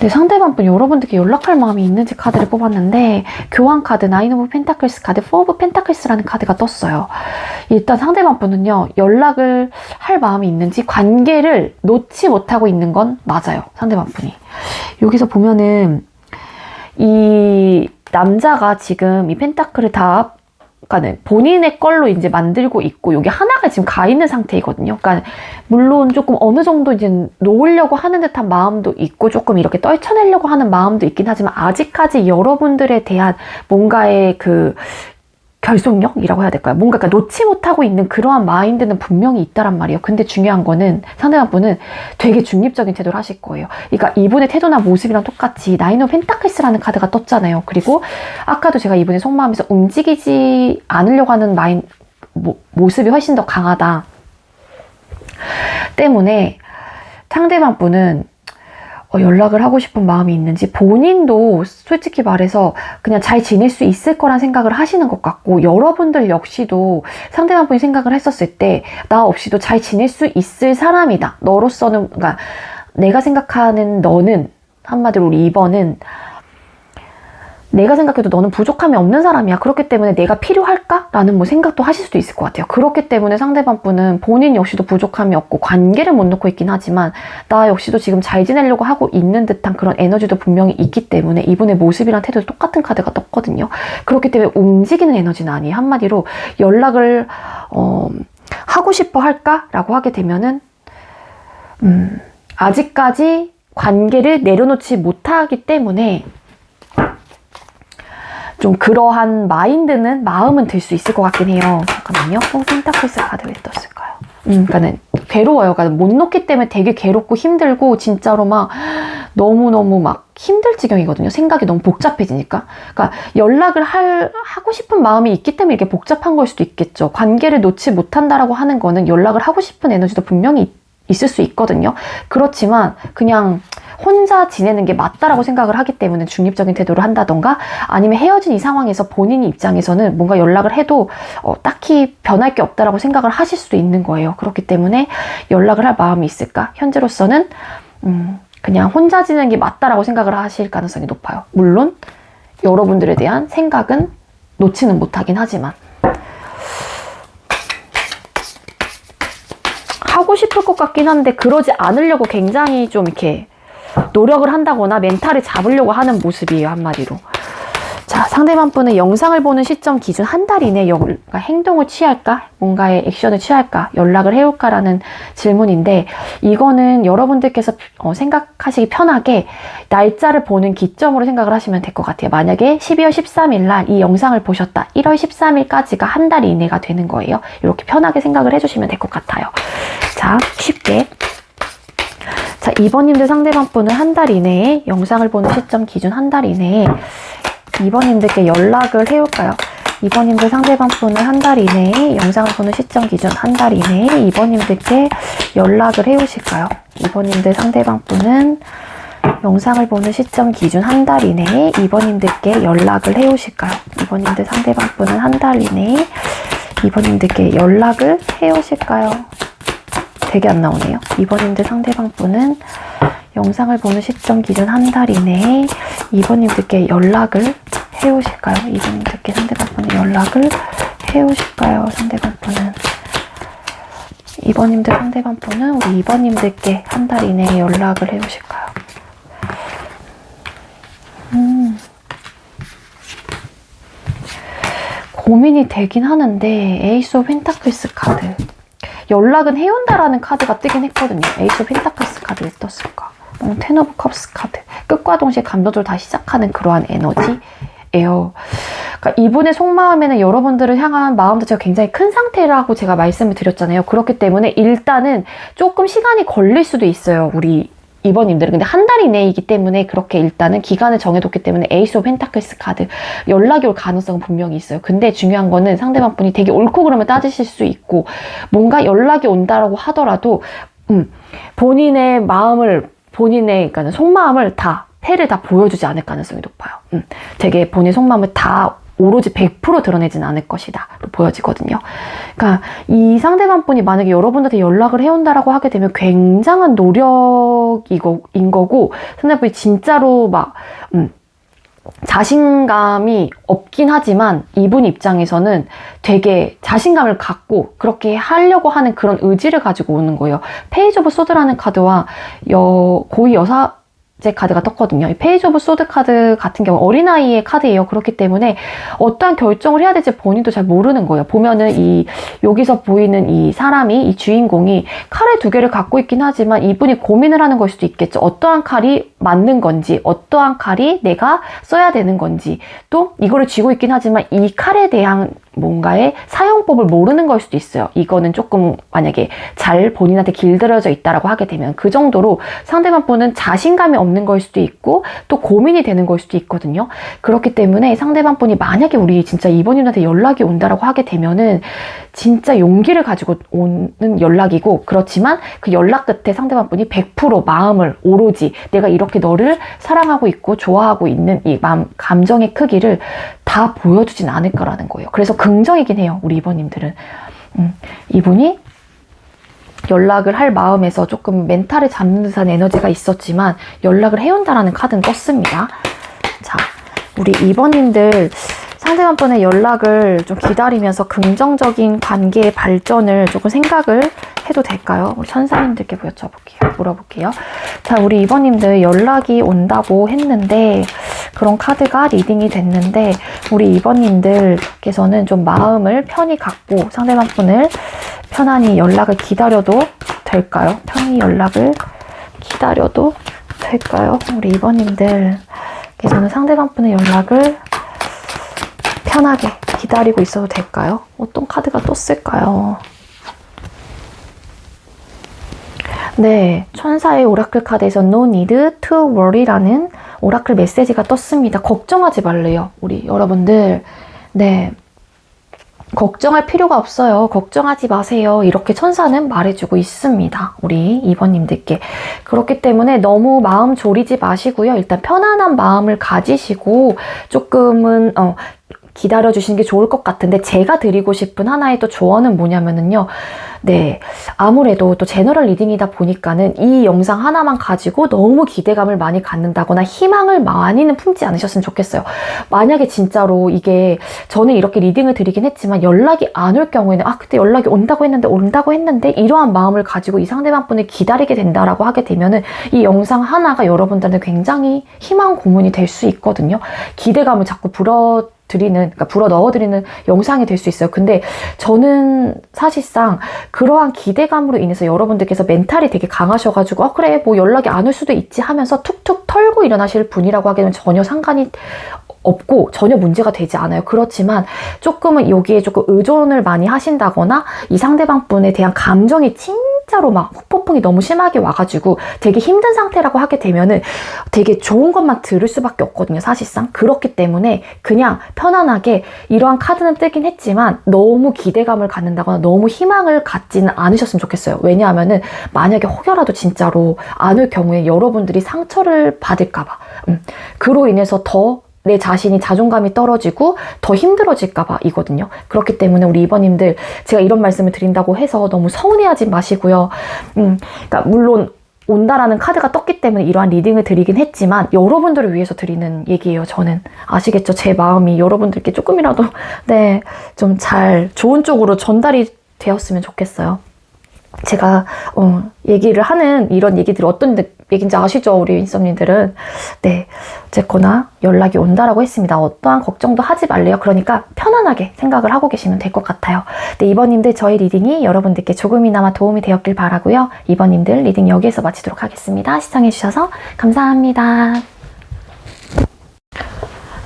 상대방 분 여러분들께 연락할 마음이 있는지 카드를 뽑았는데 교환 카드, 나인 오브 펜타클스 카드, 포 오브 펜타클스라는 카드가 떴어요. 일단 상대방 분은요. 연락을 할 마음이 있는지 관계를 놓지 못하고 있는 건 맞아요. 상대방 분이. 여기서 보면은 이 남자가 지금 이 펜타클을 다 그러니까 본인의 걸로 이제 만들고 있고 여기 하나가 지금 가 있는 상태이거든요. 그러니까 물론 조금 어느 정도 이제 놓으려고 하는 듯한 마음도 있고 조금 이렇게 떨쳐내려고 하는 마음도 있긴 하지만 아직까지 여러분들에 대한 뭔가의 그 결속력이라고 해야 될까요? 뭔가 그러니까 놓지 못하고 있는 그러한 마인드는 분명히 있다란 말이에요. 근데 중요한 거는 상대방 분은 되게 중립적인 태도를 하실 거예요. 그러니까 이분의 태도나 모습이랑 똑같이 나인 오브 펜타클스라는 카드가 떴잖아요. 그리고 아까도 제가 이분의 속마음에서 움직이지 않으려고 하는 모습이 훨씬 더 강하다 때문에 상대방 분은 연락을 하고 싶은 마음이 있는지 본인도 솔직히 말해서 그냥 잘 지낼 수 있을 거란 생각을 하시는 것 같고, 여러분들 역시도 상대방 분이 생각을 했었을 때 나 없이도 잘 지낼 수 있을 사람이다. 너로서는, 그러니까 내가 생각하는 너는, 한마디로 우리 2번은 내가 생각해도 너는 부족함이 없는 사람이야. 그렇기 때문에 내가 필요할까? 라는 뭐 생각도 하실 수도 있을 것 같아요. 그렇기 때문에 상대방 분은 본인 역시도 부족함이 없고 관계를 못 놓고 있긴 하지만 나 역시도 지금 잘 지내려고 하고 있는 듯한 그런 에너지도 분명히 있기 때문에 이분의 모습이랑 태도도 똑같은 카드가 떴거든요. 그렇기 때문에 움직이는 에너지는 아니에요. 한마디로 연락을 하고 싶어 할까? 라고 하게 되면은 아직까지 관계를 내려놓지 못하기 때문에 좀 그러한 마음은 들 수 있을 것 같긴 해요. 잠깐만요. 펜타클스 카드 왜 떴을까요? 그러니까는 괴로워요. 그러니까 못 놓기 때문에 되게 괴롭고 힘들고 진짜로 막 너무너무 막 힘들 지경이거든요. 생각이 너무 복잡해지니까. 그러니까 연락을 하고 싶은 마음이 있기 때문에 이렇게 복잡한 걸 수도 있겠죠. 관계를 놓지 못한다라고 하는 거는 연락을 하고 싶은 에너지도 분명히 있을 수 있거든요. 그렇지만 그냥 혼자 지내는 게 맞다라고 생각을 하기 때문에 중립적인 태도를 한다던가 아니면 헤어진 이 상황에서 본인 입장에서는 뭔가 연락을 해도 딱히 변할 게 없다라고 생각을 하실 수도 있는 거예요. 그렇기 때문에 연락을 할 마음이 있을까? 현재로서는 그냥 혼자 지내는 게 맞다라고 생각을 하실 가능성이 높아요. 물론 여러분들에 대한 생각은 놓지는 못하긴 하지만 하고 싶을 것 같긴 한데 그러지 않으려고 굉장히 좀 이렇게 노력을 한다거나 멘탈을 잡으려고 하는 모습이에요. 한마디로. 자, 상대방 분은 영상을 보는 시점 기준 한 달 이내에 행동을 취할까? 뭔가의 액션을 취할까? 연락을 해올까라는 질문인데 이거는 여러분들께서 생각하시기 편하게 날짜를 보는 기점으로 생각을 하시면 될 것 같아요. 만약에 12월 13일 날 이 영상을 보셨다. 1월 13일까지가 한 달 이내가 되는 거예요. 이렇게 편하게 생각을 해주시면 될 것 같아요. 자, 쉽게. 자, 2번님들 상대방 분은 한 달 이내에 영상을 보는 시점 기준 한 달 이내에 2번님들께 연락을 해올까요? 2번님들 상대방 분은 한 달 이내에 영상을 보는 시점 기준 한 달 이내에 2번님들께 연락을 해오실까요? 2번님들 상대방 분은 영상을 보는 시점 기준 한 달 이내에 2번님들께 연락을 해오실까요? 2번님들 상대방 분은 한 달 이내에 2번님들께 연락을 해오실까요? 되게 안 나오네요. 2번님들 상대방 분은 영상을 보는 시점 기준 한 달 이내에 2번님들께 연락을 해오실까요? 2번님들께 상대방 분은 연락을 해오실까요? 상대방 분은 2번님들 상대방 분은 우리 2번님들께 한 달 이내에 연락을 해오실까요? 고민이 되긴 하는데 에이스 오브 펜타클스 카드 연락은 해온다라는 카드가 뜨긴 했거든요. 에이스 오브 펜타클스 카드 왜 떴을까? 텐 오브 컵스 카드 끝과 동시에 감정적으로 다시 시작하는 그러한 에너지예요. 그러니까 이분의 속마음에는 여러분들을 향한 마음 자체가 굉장히 큰 상태라고 제가 말씀을 드렸잖아요. 그렇기 때문에 일단은 조금 시간이 걸릴 수도 있어요. 우리 2번님들은. 근데 한 달 이내이기 때문에 그렇게 일단은 기간을 정해뒀기 때문에 에이스 오브 펜타클스 카드 연락이 올 가능성은 분명히 있어요. 근데 중요한 거는 상대방 분이 되게 옳고 그러면 따지실 수 있고 뭔가 연락이 온다라고 하더라도 본인의 마음을 그러니까 속마음을 패를 다 보여주지 않을 가능성이 높아요. 되게 본인 속마음을 다 오로지 100% 드러내진 않을 것이다 보여지거든요. 그러니까 이 상대방 분이 만약에 여러분한테 연락을 해온다라고 하게 되면 굉장한 노력인 거고 상대방 분이 진짜로 막 자신감이 없긴 하지만 이분 입장에서는 되게 자신감을 갖고 그렇게 하려고 하는 그런 의지를 가지고 오는 거예요. 페이지 오브 소드라는 카드와 고위 여사 제 카드가 떴거든요. 이 페이지 오브 소드 카드 같은 경우 어린아이의 카드예요. 그렇기 때문에 어떠한 결정을 해야 될지 본인도 잘 모르는 거예요. 보면은 여기서 보이는 이 사람이, 이 주인공이 칼을 2개를 갖고 있긴 하지만 이분이 고민을 하는 걸 수도 있겠죠. 어떠한 칼이 맞는 건지, 어떠한 칼이 내가 써야 되는 건지, 또 이거를 쥐고 있긴 하지만 이 칼에 대한 뭔가의 사용법을 모르는 걸 수도 있어요. 이거는 조금 만약에 잘 본인한테 길들여져 있다라고 하게 되면 그 정도로 상대방 분은 자신감이 없는 걸 수도 있고 또 고민이 되는 걸 수도 있거든요. 그렇기 때문에 상대방 분이 만약에 우리 진짜 2번님한테 연락이 온다라고 하게 되면은 진짜 용기를 가지고 오는 연락이고, 그렇지만 그 연락 끝에 상대방 분이 100% 마음을 오로지 내가 이렇게 너를 사랑하고 있고 좋아하고 있는 이 마음, 감정의 크기를 다 보여주진 않을 거라는 거예요. 그래서 긍정이긴 해요, 우리 2번님들은. 이분이 연락을 할 마음에서 조금 멘탈을 잡는 듯한 에너지가 있었지만 연락을 해온다라는 카드는 떴습니다. 자, 우리 2번님들 상대방 분의 연락을 좀 기다리면서 긍정적인 관계의 발전을 조금 생각을 해도 될까요? 우리 천사님들께 물어볼게요. 자, 우리 2번님들 연락이 온다고 했는데, 그런 카드가 리딩이 됐는데, 우리 2번님들께서는 좀 마음을 편히 갖고 상대방 분을 편안히 연락을 기다려도 될까요? 편히 연락을 기다려도 될까요? 우리 2번님들께서는 상대방 분의 연락을 편하게 기다리고 있어도 될까요? 어떤 카드가 떴을까요? 네, 천사의 오라클 카드에서 No need to worry라는 오라클 메시지가 떴습니다. 걱정하지 말래요, 우리 여러분들. 네, 걱정할 필요가 없어요. 걱정하지 마세요. 이렇게 천사는 말해주고 있습니다, 우리 2번님들께. 그렇기 때문에 너무 마음 졸이지 마시고요. 일단 편안한 마음을 가지시고 조금은 기다려주시는 게 좋을 것 같은데, 제가 드리고 싶은 하나의 또 조언은 뭐냐면은요. 네, 아무래도 또 제너럴 리딩이다 보니까는 이 영상 하나만 가지고 너무 기대감을 많이 갖는다거나 희망을 많이는 품지 않으셨으면 좋겠어요. 만약에 진짜로 이게 저는 이렇게 리딩을 드리긴 했지만 연락이 안 올 경우에는 그때 연락이 온다고 했는데 이러한 마음을 가지고 이 상대방 분을 기다리게 된다라고 하게 되면은 이 영상 하나가 여러분들한테 굉장히 희망 고문이 될 수 있거든요. 기대감을 자꾸 불어 넣어드리는 영상이 될 수 있어요. 근데 저는 사실상 그러한 기대감으로 인해서 여러분들께서 멘탈이 되게 강하셔가지고 그래 뭐 연락이 안 올 수도 있지 하면서 툭툭 털고 일어나실 분이라고 하기에는 전혀 상관이 없고 전혀 문제가 되지 않아요. 그렇지만 조금은 여기에 조금 의존을 많이 하신다거나 이 상대방 분에 대한 감정이 진짜로 막 후폭풍이 너무 심하게 와가지고 되게 힘든 상태라고 하게 되면은 되게 좋은 것만 들을 수밖에 없거든요, 사실상. 그렇기 때문에 그냥 편안하게 이러한 카드는 뜨긴 했지만 너무 기대감을 갖는다거나 너무 희망을 갖지는 않으셨으면 좋겠어요. 왜냐하면은 만약에 혹여라도 진짜로 안 올 경우에 여러분들이 상처를 받을까봐 그로 인해서 더 내 자신이 자존감이 떨어지고 더 힘들어질까봐 이거든요. 그렇기 때문에 우리 2번님들 제가 이런 말씀을 드린다고 해서 너무 서운해하지 마시고요. 그러니까 물론 온다라는 카드가 떴기 때문에 이러한 리딩을 드리긴 했지만 여러분들을 위해서 드리는 얘기예요. 저는 아시겠죠? 제 마음이 여러분들께 조금이라도 좀 잘 좋은 쪽으로 전달이 되었으면 좋겠어요. 제가 얘기를 하는 이런 얘기들이 어떤 얘기인지 아시죠? 우리 윈썸님들은. 네, 어쨌거나 연락이 온다라고 했습니다. 어떠한 걱정도 하지 말래요. 그러니까 편안하게 생각을 하고 계시면 될 것 같아요. 네, 2번님들 저희 리딩이 여러분들께 조금이나마 도움이 되었길 바라고요. 2번님들 리딩 여기에서 마치도록 하겠습니다. 시청해주셔서 감사합니다.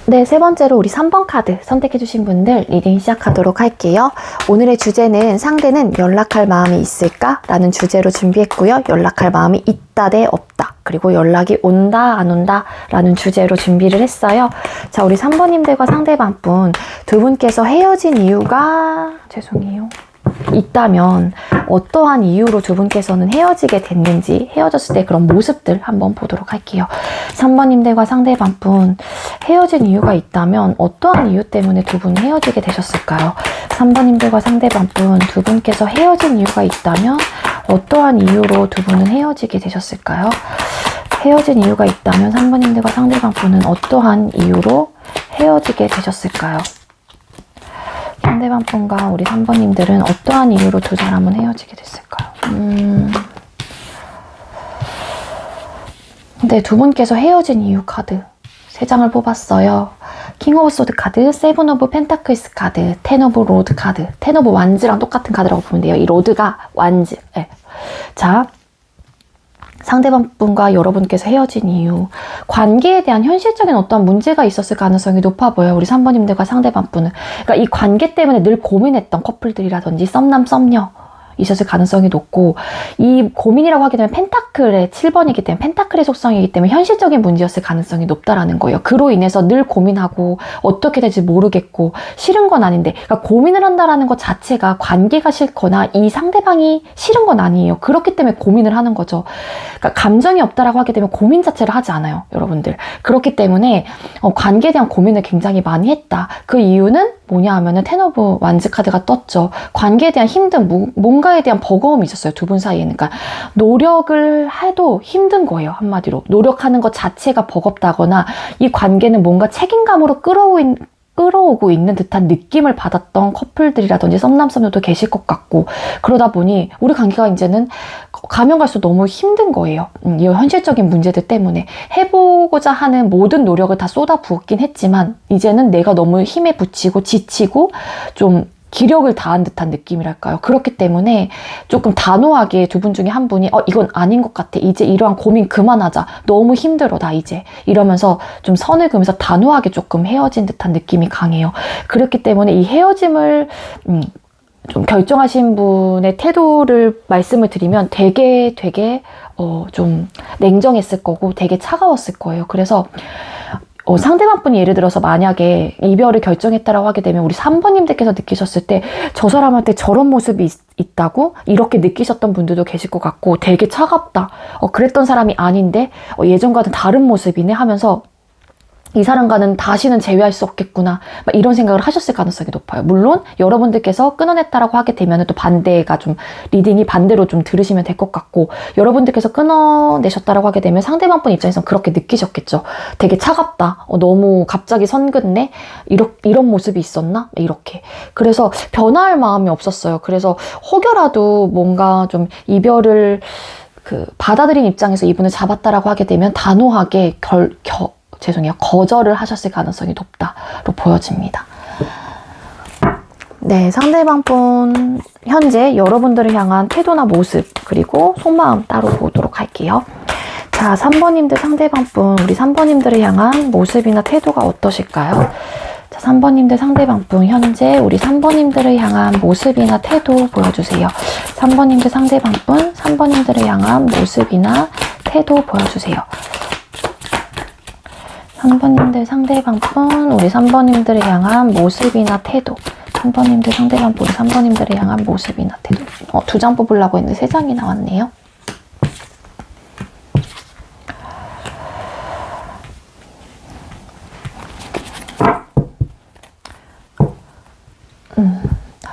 네, 세 번째로 우리 3번 카드 선택해주신 분들 리딩 시작하도록 할게요. 오늘의 주제는 상대는 연락할 마음이 있을까? 라는 주제로 준비했고요. 연락할 마음이 있다 대 없다. 그리고 연락이 온다 안 온다 라는 주제로 준비를 했어요. 자, 우리 3번님들과 상대방 분 두 분께서 헤어진 이유가 있다면 어떠한 이유로 두 분께서는 헤어지게 됐는지, 헤어졌을 때 그런 모습들 한번 보도록 할게요. 3번님들과 상대방 분 헤어진 이유가 있다면 어떠한 이유 때문에 두 분이 헤어지게 되셨을까요? 3번님들과 상대방 분 두 분께서 헤어진 이유가 있다면 어떠한 이유로 두 분은 헤어지게 되셨을까요? 헤어진 이유가 있다면 3번님들과 상대방 분은 어떠한 이유로 헤어지게 되셨을까요? 상대방 분과 우리 3번님들은 어떠한 이유로 두 사람은 헤어지게 됐을까요? 네, 두 분께서 헤어진 이유 카드 3장을 뽑았어요. 킹 오브 소드 카드, 세븐 오브 펜타클스 카드, 텐 오브 로드 카드. 텐 오브 완즈랑 똑같은 카드라고 보면 돼요. 이 로드가 완즈. 네. 자, 상대방 분과 여러분께서 헤어진 이유, 관계에 대한 현실적인 어떤 문제가 있었을 가능성이 높아 보여요. 우리 3번님들과 상대방 분은. 그러니까 이 관계 때문에 늘 고민했던 커플들이라든지 썸남 썸녀 있었을 가능성이 높고, 이 고민이라고 하게 되면 펜타클의 7번이기 때문에, 펜타클의 속성이기 때문에 현실적인 문제였을 가능성이 높다라는 거예요. 그로 인해서 늘 고민하고 어떻게 될지 모르겠고 싫은 건 아닌데, 그러니까 고민을 한다라는 것 자체가 관계가 싫거나 이 상대방이 싫은 건 아니에요. 그렇기 때문에 고민을 하는 거죠. 그러니까 감정이 없다라고 하게 되면 고민 자체를 하지 않아요, 여러분들. 그렇기 때문에 관계에 대한 고민을 굉장히 많이 했다. 그 이유는 뭐냐 하면은 텐 오브 완즈 카드가 떴죠. 관계에 대한 힘든, 뭔가에 대한 버거움이 있었어요, 두 분 사이에는. 그러니까 노력을 해도 힘든 거예요, 한마디로. 노력하는 것 자체가 버겁다거나 이 관계는 뭔가 책임감으로 끌어오고 있는 듯한 느낌을 받았던 커플들이라든지 썸남 썸녀도 계실 것 같고, 그러다 보니 우리 관계가 이제는 가면 갈수록 너무 힘든 거예요. 이 현실적인 문제들 때문에 해보고자 하는 모든 노력을 다 쏟아부었긴 했지만 이제는 내가 너무 힘에 부치고 지치고 좀 기력을 다한 듯한 느낌이랄까요. 그렇기 때문에 조금 단호하게 두 분 중에 한 분이 이건 아닌 것 같아. 이제 이러한 고민 그만하자. 너무 힘들어 나 이제. 이러면서 좀 선을 그으면서 단호하게 조금 헤어진 듯한 느낌이 강해요. 그렇기 때문에 이 헤어짐을 좀 결정하신 분의 태도를 말씀을 드리면 되게 좀 냉정했을 거고 되게 차가웠을 거예요. 그래서 상대방 분이 예를 들어서 만약에 이별을 결정했다라고 하게 되면 우리 3번님들께서 느끼셨을 때 저 사람한테 저런 모습이 있다고 이렇게 느끼셨던 분들도 계실 것 같고, 되게 차갑다. 그랬던 사람이 아닌데 예전과는 다른 모습이네 하면서 이 사람과는 다시는 재회할 수 없겠구나, 막 이런 생각을 하셨을 가능성이 높아요. 물론 여러분들께서 끊어냈다라고 하게 되면 또 반대가 좀 리딩이 반대로 좀 들으시면 될 것 같고, 여러분들께서 끊어내셨다라고 하게 되면 상대방 분 입장에서는 그렇게 느끼셨겠죠. 되게 차갑다. 너무 갑자기 선 긋네. 이런 모습이 있었나? 이렇게. 그래서 변화할 마음이 없었어요. 그래서 혹여라도 뭔가 좀 이별을 받아들인 입장에서 이분을 잡았다라고 하게 되면 단호하게 거절을 하셨을 가능성이 높다로 보여집니다. 네, 상대방 분 현재 여러분들을 향한 태도나 모습 그리고 속마음 따로 보도록 할게요. 자, 3번님들 상대방 분, 우리 3번님들을 향한 모습이나 태도가 어떠실까요? 자, 3번님들 상대방 분 현재 우리 3번님들을 향한 모습이나 태도 보여주세요. 3번님들 상대방 분, 3번님들을 향한 모습이나 태도 보여주세요. 3번님들 상대방 분, 우리 3번님들을 향한 모습이나 태도. 3번님들 상대방 분, 3번님들을 향한 모습이나 태도. 2장 뽑으려고 했는데 3장이 나왔네요.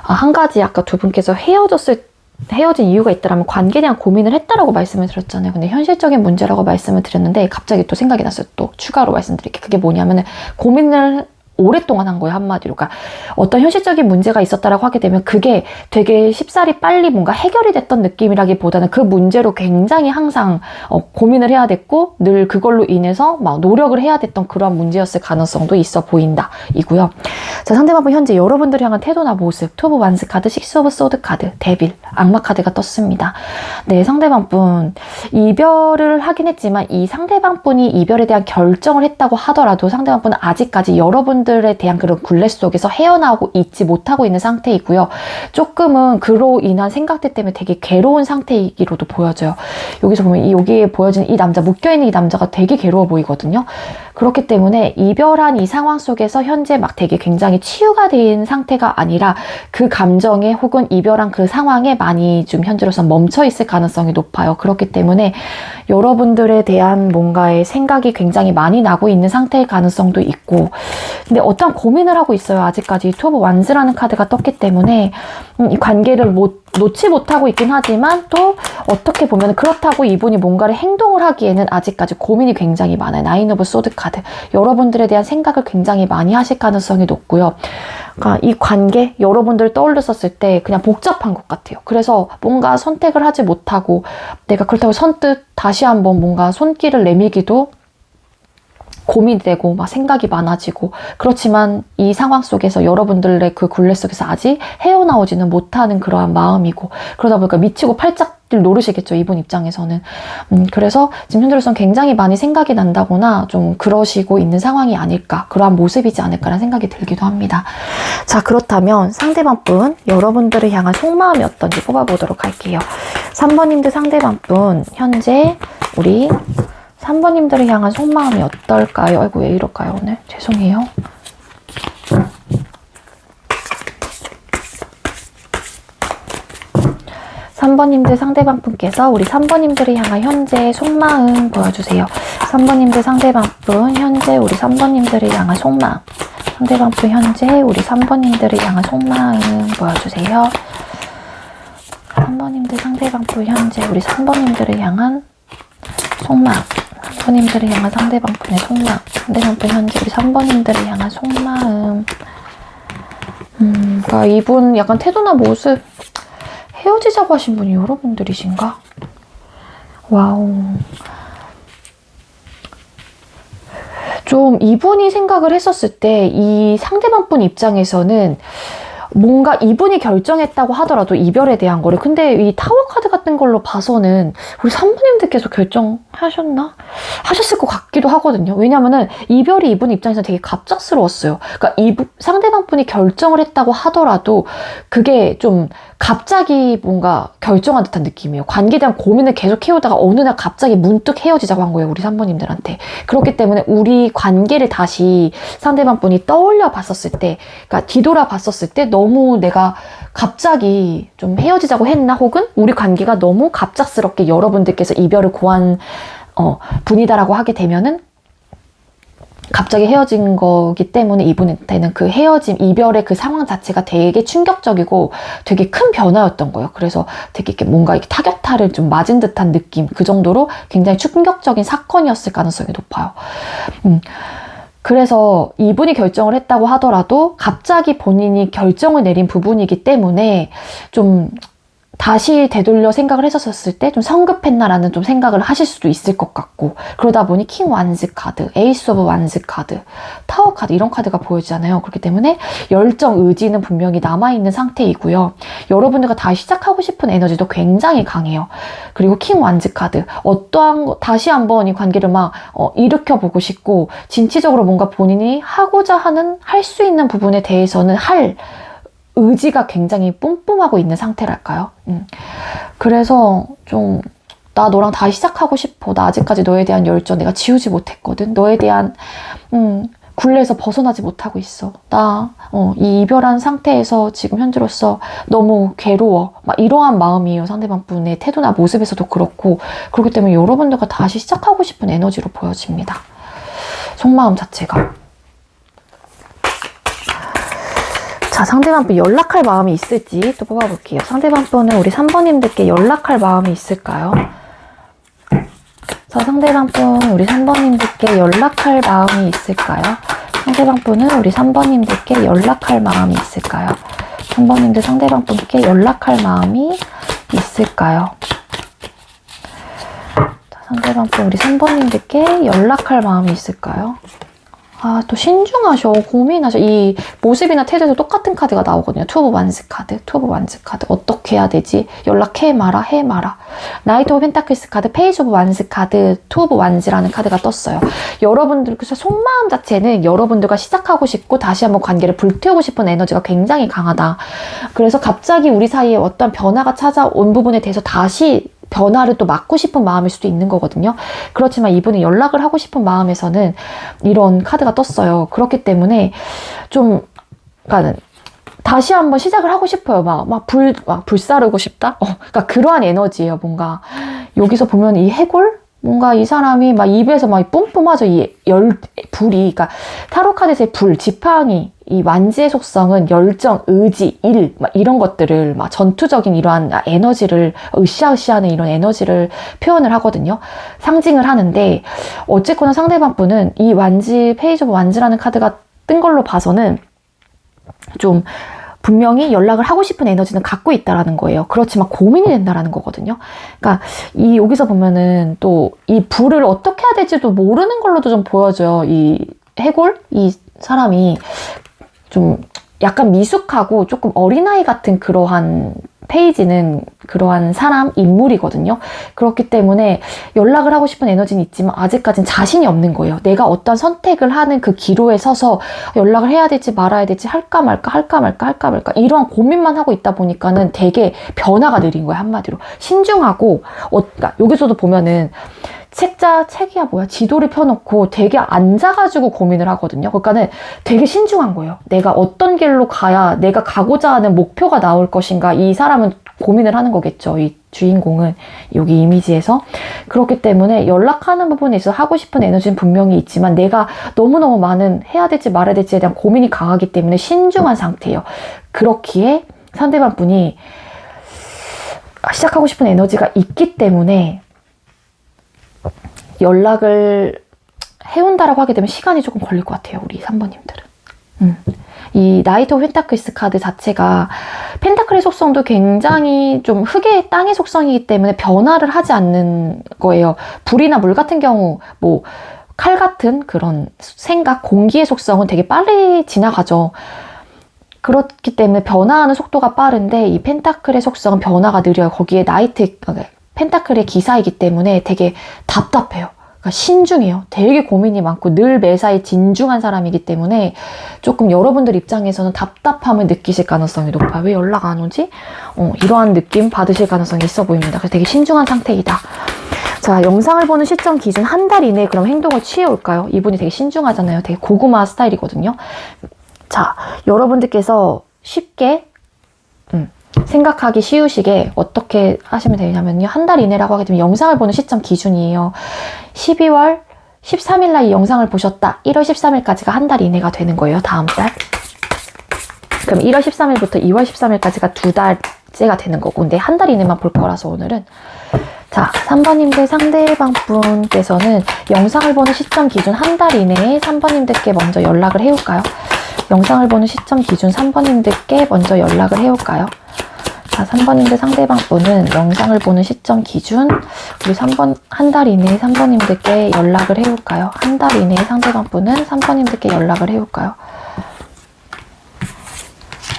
한 가지 아까 두 분께서 헤어진 이유가 있다면 관계에 대한 고민을 했다라고 말씀을 드렸잖아요. 근데 현실적인 문제라고 말씀을 드렸는데 갑자기 또 생각이 났어요. 또 추가로 말씀드릴게요. 그게 뭐냐면은 고민을 오랫동안 한 거예요, 한마디로. 그러니까 어떤 현실적인 문제가 있었다라고 하게 되면 그게 되게 쉽사리 빨리 뭔가 해결이 됐던 느낌이라기보다는 그 문제로 굉장히 항상 고민을 해야 됐고 늘 그걸로 인해서 막 노력을 해야 됐던 그러한 문제였을 가능성도 있어 보인다 이고요. 자, 상대방분 현재 여러분들을 향한 태도나 모습, 투 오브 완스 카드, 식스 오브 소드 카드, 데빌, 악마 카드가 떴습니다. 네, 상대방분 이별을 하긴 했지만 이 상대방분이 이별에 대한 결정을 했다고 하더라도 상대방분은 아직까지 여러분들에 대한 그런 굴레 속에서 헤어나오고 있지 못하고 있는 상태이고요. 조금은 그로 인한 생각들 때문에 되게 괴로운 상태이기로도 보여져요. 여기서 보면 여기에 보여지는 이 남자, 묶여있는 이 남자가 되게 괴로워 보이거든요. 그렇기 때문에 이별한 이 상황 속에서 현재 막 되게 굉장히 치유가 된 상태가 아니라 그 감정에 혹은 이별한 그 상황에 많이 좀 현재로서 멈춰 있을 가능성이 높아요. 그렇기 때문에 여러분들에 대한 뭔가의 생각이 굉장히 많이 나고 있는 상태일 가능성도 있고, 근데 어떤 고민을 하고 있어요. 아직까지 투 오브 완즈라는 카드가 떴기 때문에 이 관계를 놓지 못하고 있긴 하지만 또 어떻게 보면 그렇다고 이분이 뭔가를 행동을 하기에는 아직까지 고민이 굉장히 많아요. 나인 오브 소드 카드. 여러분들에 대한 생각을 굉장히 많이 하실 가능성이 높고요. 그러니까 이 관계, 여러분들 떠올렸었을 때 그냥 복잡한 것 같아요. 그래서 뭔가 선택을 하지 못하고 내가 그렇다고 선뜻 다시 한번 뭔가 손길을 내밀기도 고민되고 막 생각이 많아지고, 그렇지만 이 상황 속에서 여러분들의 그 굴레 속에서 아직 헤어나오지는 못하는 그러한 마음이고, 그러다 보니까 미치고 팔짝들 노르시겠죠, 이분 입장에서는. 그래서 지금 현재로서는 굉장히 많이 생각이 난다거나 좀 그러시고 있는 상황이 아닐까, 그러한 모습이지 않을까라는 생각이 들기도 합니다. 자, 그렇다면 상대방 분, 여러분들을 향한 속마음이 어떤지 뽑아보도록 할게요. 3번님들 상대방 분, 현재 우리 3번님들을 향한 속마음이 어떨까요? 아이고, 왜 이럴까요, 오늘? 죄송해요. (3번님들) 상대방 분께서 우리 3번님들을 향한 현재 속마음 보여주세요. 3번님들 상대방 분, 현재 우리 3번님들을 향한 속마음. 상대방 분, 현재 우리 3번님들을 향한 속마음 보여주세요. 3번님들 상대방 분, 현재 우리 3번님들을 향한 속마음. 3번님들을 향한 상대방 분의 속마음. 상대방 분, 현재 우리 3번님들을 향한 속마음. 그러니까 이분 약간 태도나 모습, 헤어지자고 하신 분이 여러분들이신가? 와우. 좀 이분이 생각을 했었을 때 이 상대방 분 입장에서는 뭔가 이분이 결정했다고 하더라도 이별에 대한 거를, 근데 이 타워 카드 같은 걸로 봐서는 우리 3번님들께서 결정하셨나? 하셨을 것 같기도 하거든요. 왜냐면은 이별이 이분 입장에서 되게 갑작스러웠어요. 그러니까 상대방 분이 결정을 했다고 하더라도 그게 좀 갑자기 뭔가 결정한 듯한 느낌이에요. 관계에 대한 고민을 계속 해오다가 어느 날 갑자기 문득 헤어지자고 한 거예요, 우리 3번님들한테. 그렇기 때문에 우리 관계를 다시 상대방 분이 떠올려 봤었을 때, 그러니까 뒤돌아 봤었을 때 너무 내가 갑자기 좀 헤어지자고 했나, 혹은 우리 관계가 너무 갑작스럽게 여러분들께서 이별을 고한 분이다라고 하게 되면은 갑자기 헤어진 거기 때문에 이분한테는 그 헤어짐, 이별의 그 상황 자체가 되게 충격적이고 되게 큰 변화였던 거예요. 그래서 되게 이렇게 뭔가 이렇게 타격타를 좀 맞은 듯한 느낌, 그 정도로 굉장히 충격적인 사건이었을 가능성이 높아요. 그래서 이분이 결정을 했다고 하더라도 갑자기 본인이 결정을 내린 부분이기 때문에 좀 다시 되돌려 생각을 했었을 때 좀 성급했나라는 좀 생각을 하실 수도 있을 것 같고, 그러다 보니 킹 완즈 카드, 에이스 오브 완즈 카드, 타워 카드, 이런 카드가 보여지잖아요. 그렇기 때문에 열정, 의지는 분명히 남아있는 상태이고요. 여러분들과 다시 시작하고 싶은 에너지도 굉장히 강해요. 그리고 킹 완즈 카드, 어떠한 거, 다시 한번 이 관계를 막 일으켜보고 싶고, 진취적으로 뭔가 본인이 하고자 하는, 할 수 있는 부분에 대해서는 할 의지가 굉장히 뿜뿜하고 있는 상태랄까요? 그래서 좀, 나 너랑 다시 시작하고 싶어. 나 아직까지 너에 대한 열정 내가 지우지 못했거든. 너에 대한 굴레에서 벗어나지 못하고 있어. 나 이 이별한 상태에서 지금 현재로서 너무 괴로워. 막 이러한 마음이에요. 상대방 분의 태도나 모습에서도 그렇고. 그렇기 때문에 여러분들과 다시 시작하고 싶은 에너지로 보여집니다. 속마음 자체가. 자, 상대방 분 연락할 마음이 있을지 또 뽑아볼게요. 상대방 분은 우리 3번님들께 연락할 마음이 있을까요? 자, 상대방 분 우리 3번님들께 연락할 마음이 있을까요? 상대방 분은 우리 3번님들께 연락할 마음이 있을까요? 3번님들 상대방 분께 연락할 마음이 있을까요? 자, 상대방 분 우리 3번님들께 연락할 마음이 있을까요? 아, 또 신중하셔, 고민하셔. 이 모습이나 태도에서 똑같은 카드가 나오거든요. 투 오브 완즈 카드, 투 오브 완즈 카드. 어떻게 해야 되지? 연락해 마라, 해 마라. 나이트 오브 펜타클스 카드, 페이지 오브 완즈 카드, 투 오브 완즈라는 카드가 떴어요. 여러분들, 그래서 속마음 자체는 여러분들과 시작하고 싶고 다시 한번 관계를 불태우고 싶은 에너지가 굉장히 강하다. 그래서 갑자기 우리 사이에 어떤 변화가 찾아온 부분에 대해서 다시 변화를 또 막고 싶은 마음일 수도 있는 거거든요. 그렇지만 이분이 연락을 하고 싶은 마음에서는 이런 카드가 떴어요. 그렇기 때문에 좀, 그러니까 다시 한번 시작을 하고 싶어요. 막 불사르고 싶다? 그러니까 그러한 에너지예요, 뭔가. 여기서 보면 이 해골? 뭔가 이 사람이 막 입에서 막 뿜뿜하죠. 불이. 그러니까 타로 카드에서의 불, 지팡이, 이 완지의 속성은 열정, 의지, 일, 막 이런 것들을 막 전투적인 이러한 에너지를, 으쌰으쌰하는 이런 에너지를 표현을 하거든요. 상징을 하는데, 어쨌거나 상대방 분은 이 완지, 페이지 오브 완지라는 카드가 뜬 걸로 봐서는 좀 분명히 연락을 하고 싶은 에너지는 갖고 있다라는 거예요. 그렇지만 고민이 된다라는 거거든요. 그러니까 여기서 보면은 또 이 불을 어떻게 해야 될지도 모르는 걸로도 좀 보여져요. 이 해골? 이 사람이 좀 약간 미숙하고 조금 어린아이 같은 그러한 페이지는 그러한 사람, 인물이거든요. 그렇기 때문에 연락을 하고 싶은 에너지는 있지만 아직까진 자신이 없는 거예요. 내가 어떤 선택을 하는 그 기로에 서서 연락을 해야 될지 말아야 될지 할까 말까 이러한 고민만 하고 있다 보니까는 되게 변화가 느린 거예요. 한마디로. 신중하고 그러니까 여기서도 보면은 책이야 뭐야 지도를 펴놓고 되게 앉아가지고 고민을 하거든요. 그러니까는 되게 신중한 거예요. 내가 어떤 길로 가야 내가 가고자 하는 목표가 나올 것인가 이 사람은 고민을 하는 거겠죠. 이 주인공은 여기 이미지에서. 그렇기 때문에 연락하는 부분에 있어서 하고 싶은 에너지는 분명히 있지만 내가 너무너무 많은 해야 될지 말아야 될지에 대한 고민이 강하기 때문에 신중한 상태예요. 그렇기에 상대방 분이 시작하고 싶은 에너지가 있기 때문에 연락을 해온다라고 하게 되면 시간이 조금 걸릴 것 같아요. 우리 3번님들은. 이 나이트 오브 펜타클스 카드 자체가 펜타클의 속성도 굉장히 좀 흙의 땅의 속성이기 때문에 변화를 하지 않는 거예요. 불이나 물 같은 경우 뭐 칼 같은 그런 생각, 공기의 속성은 되게 빨리 지나가죠. 그렇기 때문에 변화하는 속도가 빠른데 이 펜타클의 속성은 변화가 느려요. 거기에 펜타클의 기사이기 때문에 되게 답답해요. 그러니까 신중해요. 되게 고민이 많고 늘 매사에 진중한 사람이기 때문에 조금 여러분들 입장에서는 답답함을 느끼실 가능성이 높아요. 왜 연락 안 오지? 이러한 느낌 받으실 가능성이 있어 보입니다. 그래서 되게 신중한 상태이다. 자, 영상을 보는 시점 기준 한 달 이내에 그럼 행동을 취해올까요? 이분이 되게 신중하잖아요. 되게 고구마 스타일이거든요. 자, 여러분들께서 쉽게 생각하기 쉬우시게 어떻게 하시면 되냐면요. 한 달 이내라고 하게 되면 영상을 보는 시점 기준이에요. 12월 13일 날 이 영상을 보셨다. 1월 13일까지가 한 달 이내가 되는 거예요. 다음 달. 그럼 1월 13일부터 2월 13일까지가 두 달째가 되는 거고. 근데 한 달 이내만 볼 거라서 오늘은. 자, 3번님들 상대방 분께서는 영상을 보는 시점 기준 한 달 이내에 3번님들께 먼저 연락을 해올까요? 영상을 보는 시점 기준 3번님들께 먼저 연락을 해올까요? 자, 3번님들 상대방 분은 영상을 보는 시점 기준 우리 3번 한 달 이내에 3번님들께 연락을 해올까요? 한 달 이내에 상대방 분은 3번님들께 연락을 해올까요?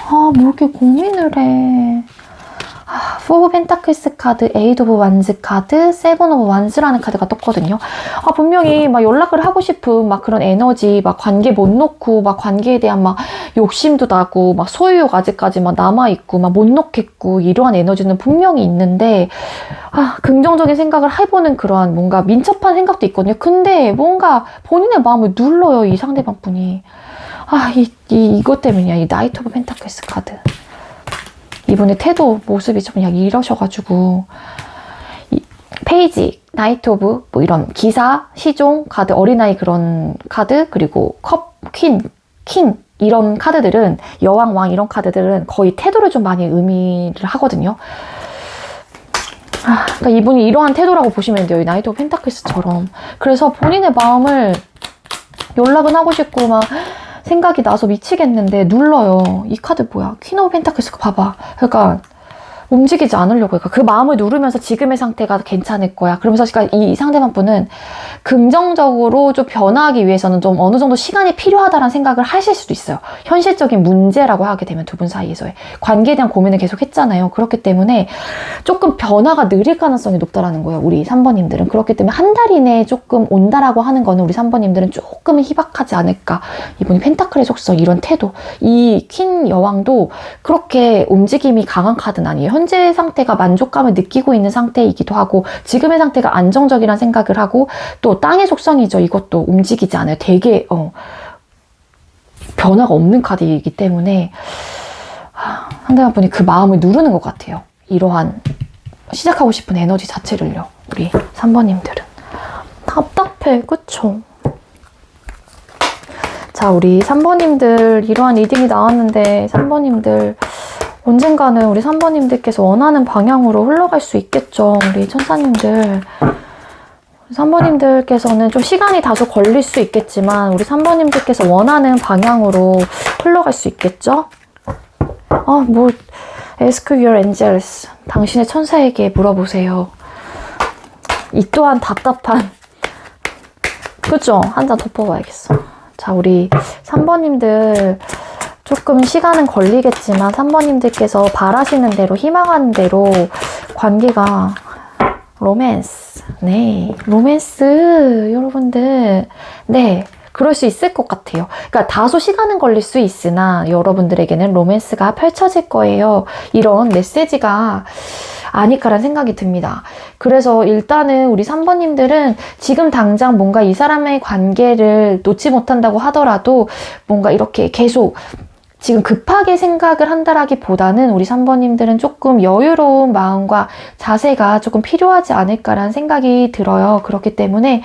뭐 이렇게 고민을 해. 포 오브 펜타클스 카드, 에이드 오브 완즈 카드, 세븐 오브 완즈라는 카드가 떴거든요. 분명히 막 연락을 하고 싶은 막 그런 에너지, 막 관계 못 놓고, 막 관계에 대한 막 욕심도 나고, 막 소유욕 아직까지 막 남아있고, 막 못 놓겠고, 이러한 에너지는 분명히 있는데, 긍정적인 생각을 해보는 그러한 뭔가 민첩한 생각도 있거든요. 근데 뭔가 본인의 마음을 눌러요, 이 상대방 분이. 이것 때문이야, 이 나이트 오브 펜타클스 카드. 이분의 태도, 모습이 좀 그냥 이러셔가지고 페이지, 나이트 오브 뭐 이런 기사, 시종, 카드, 어린아이 그런 카드, 그리고 컵, 킹 이런 카드들은 여왕, 왕 이런 카드들은 거의 태도를 좀 많이 의미를 하거든요. 그러니까 이분이 이러한 태도라고 보시면 돼요. 이 나이트 오브 펜타클스처럼. 그래서 본인의 마음을 연락은 하고 싶고 막 생각이 나서 미치겠는데 눌러요. 이 카드 뭐야? 퀸 오브 펜타클스 봐봐. 그러니까 움직이지 않으려고. 그러니까 그 마음을 누르면서 지금의 상태가 괜찮을 거야. 그러면서 이 상대방 분은 긍정적으로 좀 변화하기 위해서는 좀 어느 정도 시간이 필요하다는 생각을 하실 수도 있어요. 현실적인 문제라고 하게 되면 두 분 사이에서의 관계에 대한 고민을 계속 했잖아요. 그렇기 때문에 조금 변화가 느릴 가능성이 높다라는 거예요. 우리 3번님들은. 그렇기 때문에 한 달 이내에 조금 온다라고 하는 거는 우리 3번님들은 조금은 희박하지 않을까. 이분이 펜타클의 속성, 이런 태도. 이 퀸 여왕도 그렇게 움직임이 강한 카드는 아니에요. 현재 상태가 만족감을 느끼고 있는 상태이기도 하고 지금의 상태가 안정적이라는 생각을 하고 또 땅의 속성이죠. 이것도 움직이지 않아요. 되게 변화가 없는 카드이기 때문에 상대방 분이 그 마음을 누르는 것 같아요. 이러한 시작하고 싶은 에너지 자체를요. 우리 3번님들은. 답답해. 그쵸? 자, 우리 3번님들 이러한 리딩이 나왔는데 3번님들 언젠가는 우리 3번님들께서 원하는 방향으로 흘러갈 수 있겠죠. 우리 천사님들. 3번님들께서는 좀 시간이 다소 걸릴 수 있겠지만 우리 3번님들께서 원하는 방향으로 흘러갈 수 있겠죠. Ask your angels. 당신의 천사에게 물어보세요. 이 또한 답답한. 그죠? 한 잔 더 뽑아야겠어. 자, 우리 3번님들 조금 시간은 걸리겠지만 3번님들께서 바라시는 대로, 희망하는 대로 관계가 로맨스. 네, 로맨스 여러분들. 네, 그럴 수 있을 것 같아요. 그러니까 다소 시간은 걸릴 수 있으나 여러분들에게는 로맨스가 펼쳐질 거예요. 이런 메시지가 아닐까라는 생각이 듭니다. 그래서 일단은 우리 3번님들은 지금 당장 뭔가 이 사람의 관계를 놓지 못한다고 하더라도 뭔가 이렇게 계속 지금 급하게 생각을 한다라기보다는 우리 3번님들은 조금 여유로운 마음과 자세가 조금 필요하지 않을까라는 생각이 들어요. 그렇기 때문에